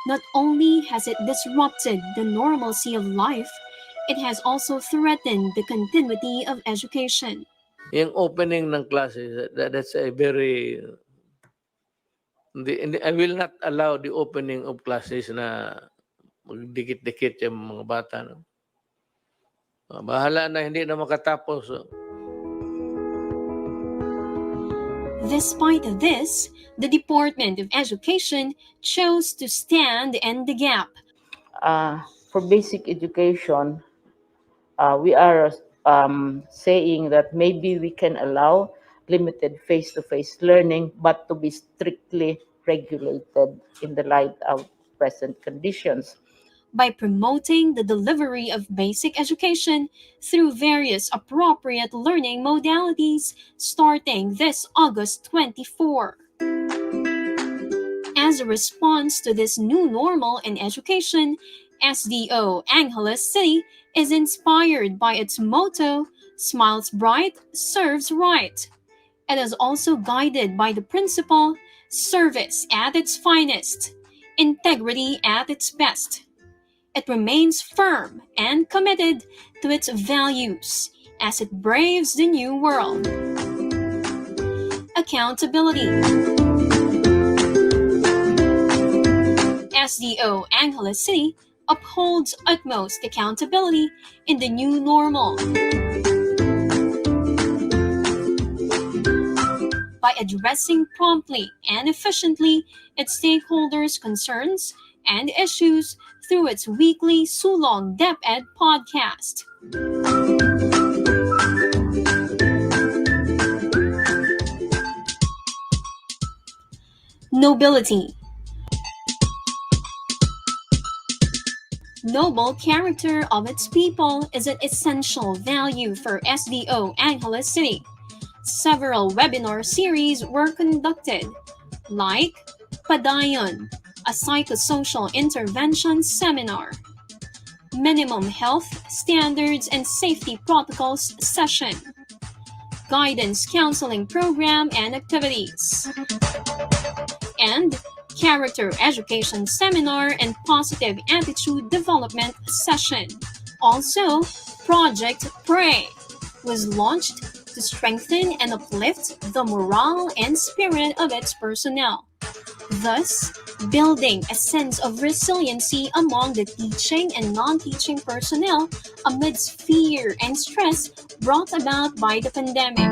Not only has it disrupted the normalcy of life, it has also threatened the continuity of education. Yung opening ng classes, that's a very... I will not allow the opening of classes na magdikit-dikit yung mga bata. No? Bahala na hindi na makatapos. Despite this, the Department of Education chose to stand in the gap. For basic education, we are saying that maybe we can allow limited face-to-face learning, but to be strictly regulated in the light of present conditions. By promoting the delivery of basic education through various appropriate learning modalities starting this August 24. As a response to this new normal in education, SDO Angeles City is inspired by its motto, Smiles Bright, Serves Right. It is also guided by the principle, service at its finest, integrity at its best. It remains firm and committed to its values as it braves the new world. Accountability. SDO Angeles City upholds utmost accountability in the new normal. By addressing promptly and efficiently its stakeholders' concerns and issues through its weekly Sulong DepED podcast. Nobility. Noble character of its people is an essential value for SDO Angeles City. Several webinar series were conducted, like Padayon, a psychosocial intervention seminar, Minimum Health Standards and Safety Protocols session, Guidance Counseling Program and Activities, and Character Education Seminar and Positive Attitude Development session. Also, Project Pray was launched to strengthen and uplift the morale and spirit of its personnel, thus building a sense of resiliency among the teaching and non-teaching personnel amidst fear and stress brought about by the pandemic.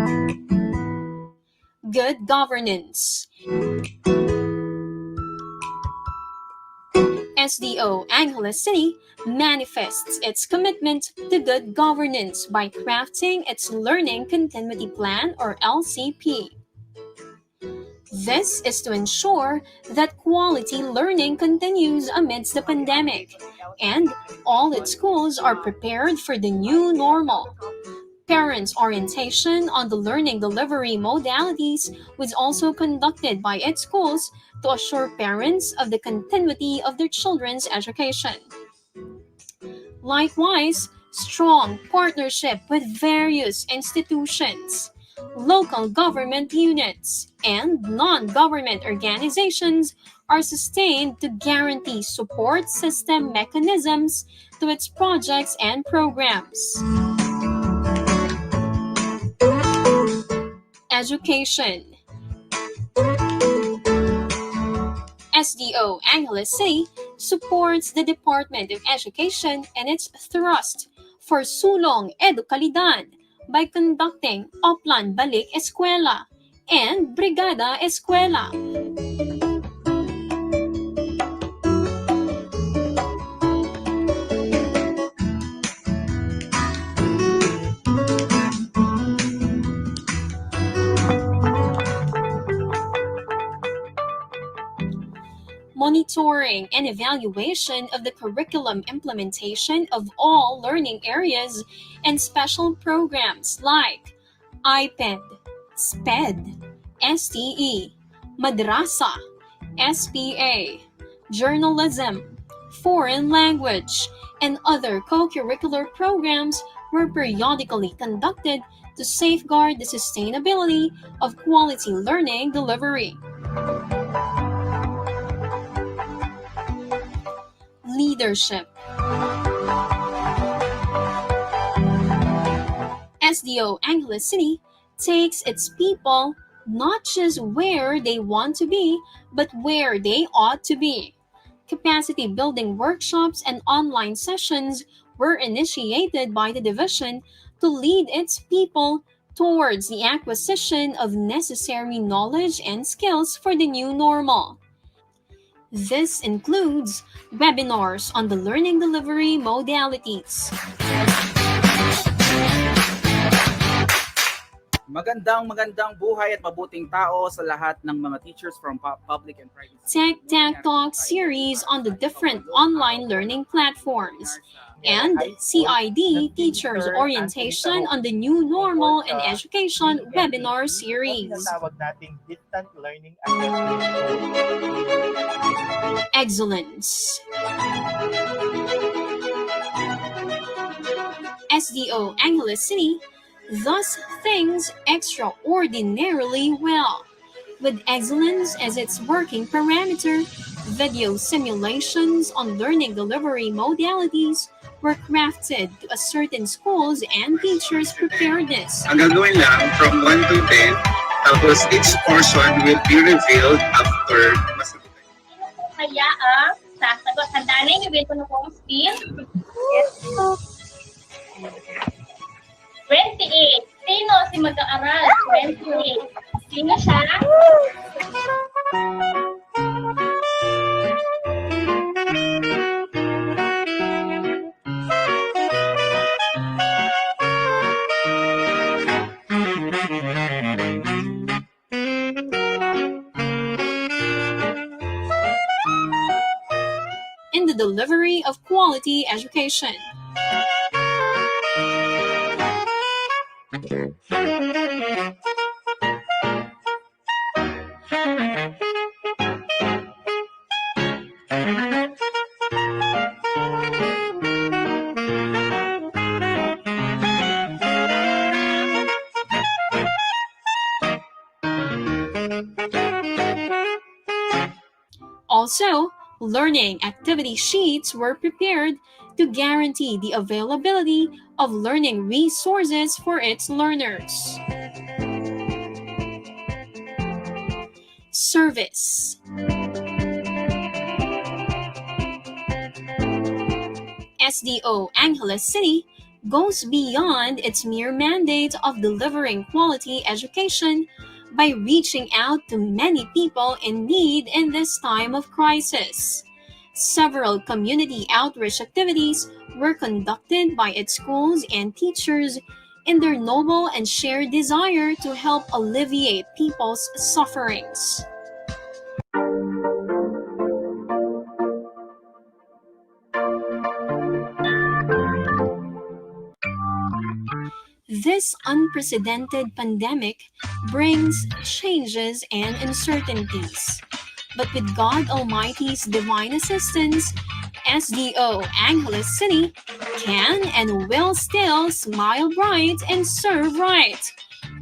Good governance. SDO Angeles City manifests its commitment to good governance by crafting its Learning Continuity Plan or LCP. This is to ensure that quality learning continues amidst the pandemic, and all its schools are prepared for the new normal. Parents' orientation on the learning delivery modalities was also conducted by its schools to assure parents of the continuity of their children's education. Likewise, strong partnership with various institutions, local government units, and non-government organizations are sustained to guarantee support system mechanisms to its projects and programs. Education. SDO Angeles City supports the Department of Education and its thrust for Sulong eduKALIDAD by conducting Oplan Balik Eskwela and Brigada Eskwela. Monitoring and evaluation of the curriculum implementation of all learning areas and special programs like IPED, SPED, STE, Madrasa, SPA, Journalism, Foreign Language, and other co-curricular programs were periodically conducted to safeguard the sustainability of quality learning delivery. Leadership. SDO Angeles City takes its people not just where they want to be, but where they ought to be. Capacity building workshops and online sessions were initiated by the division to lead its people towards the acquisition of necessary knowledge and skills for the new normal. This includes webinars on the learning delivery modalities, Magandang buhay at mabuting tao sa lahat ng mga teachers from public and private Tech Talk series on the different online learning platforms, and CID Teachers Orientation on the New Normal in Education webinar series. Distant Learning Assessment Tool. Excellence. SDO Angeles City thus things extraordinarily well. With excellence as its working parameter, video simulations on learning delivery modalities were crafted to ascertain schools and teachers' preparedness. Ang gagawin lang from 1 to 10, tapos each portion will be revealed after masagot. Kaya ang sasagot. Handa na yung ko na pong spin. Yes. 28. Sino si mag-aaral? 28. Sino siya? In the delivery of quality education. Also, learning activity sheets were prepared to guarantee the availability of learning resources for its learners. Service. SDO Angeles City goes beyond its mere mandate of delivering quality education by reaching out to many people in need in this time of crisis. Several community outreach activities were conducted by its schools and teachers in their noble and shared desire to help alleviate people's sufferings. This unprecedented pandemic brings changes and uncertainties. But with God Almighty's divine assistance, SDO Angeles City can and will still smile bright and serve right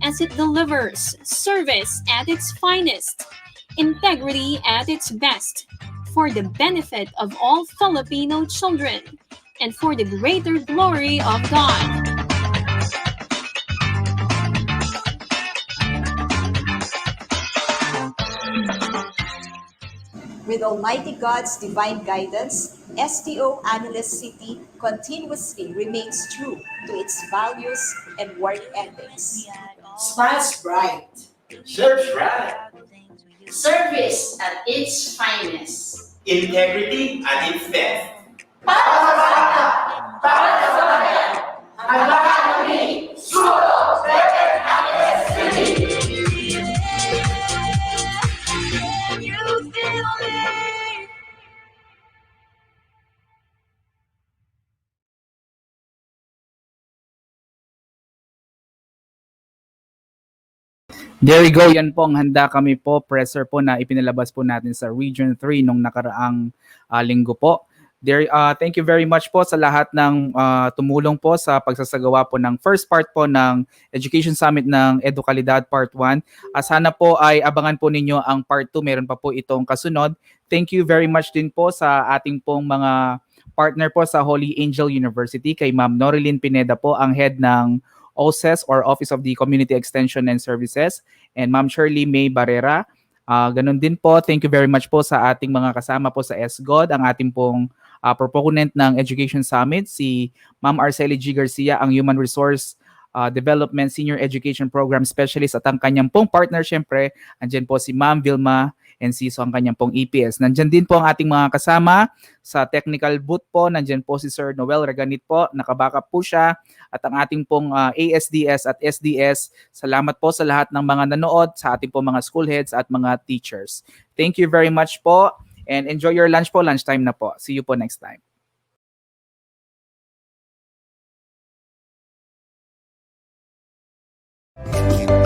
as it delivers service at its finest, integrity at its best, for the benefit of all Filipino children and for the greater glory of God. With Almighty God's divine guidance, STO Angeles City continuously remains true to its values and work ethics. Smiles bright. Serves right. Service at its finest. Integrity at its best. Para sa bata, para sa bayan, handa kami, Sulo, Better Angeles City. There we go, yan po ang handa kami po, presser po na ipinalabas po natin sa Region 3 nung nakaraang linggo po. Thank you very much po sa lahat ng tumulong po sa pagsasagawa po ng first part po ng Education Summit ng eduKALIDAD Part 1. Sana po ay abangan po ninyo ang Part 2, meron pa po itong kasunod. Thank you very much din po sa ating pong mga partner po sa Holy Angel University, kay Ma'am Norilyn Pineda po, ang head ng OSES or Office of the Community Extension and Services, and Ma'am Shirley May Barrera. Ganun din po, thank you very much po sa ating mga kasama po sa SGOD, ang ating pong proponent ng Education Summit, si Ma'am Arceli G. Garcia, ang Human Resource Development Senior Education Program Specialist, at ang kanyang pong partner, syempre, andyan po si Ma'am Vilma NCSO ang kanyang pong EPS. Nandyan din po ang ating mga kasama sa technical booth po. Nandyan po si Sir Noel Raganit po. Nakabackup po siya. At ang ating pong ASDS at SDS. Salamat po sa lahat ng mga nanood, sa ating pong mga school heads at mga teachers. Thank you very much po. And enjoy your lunch po. Lunchtime na po. See you po next time. Thank you.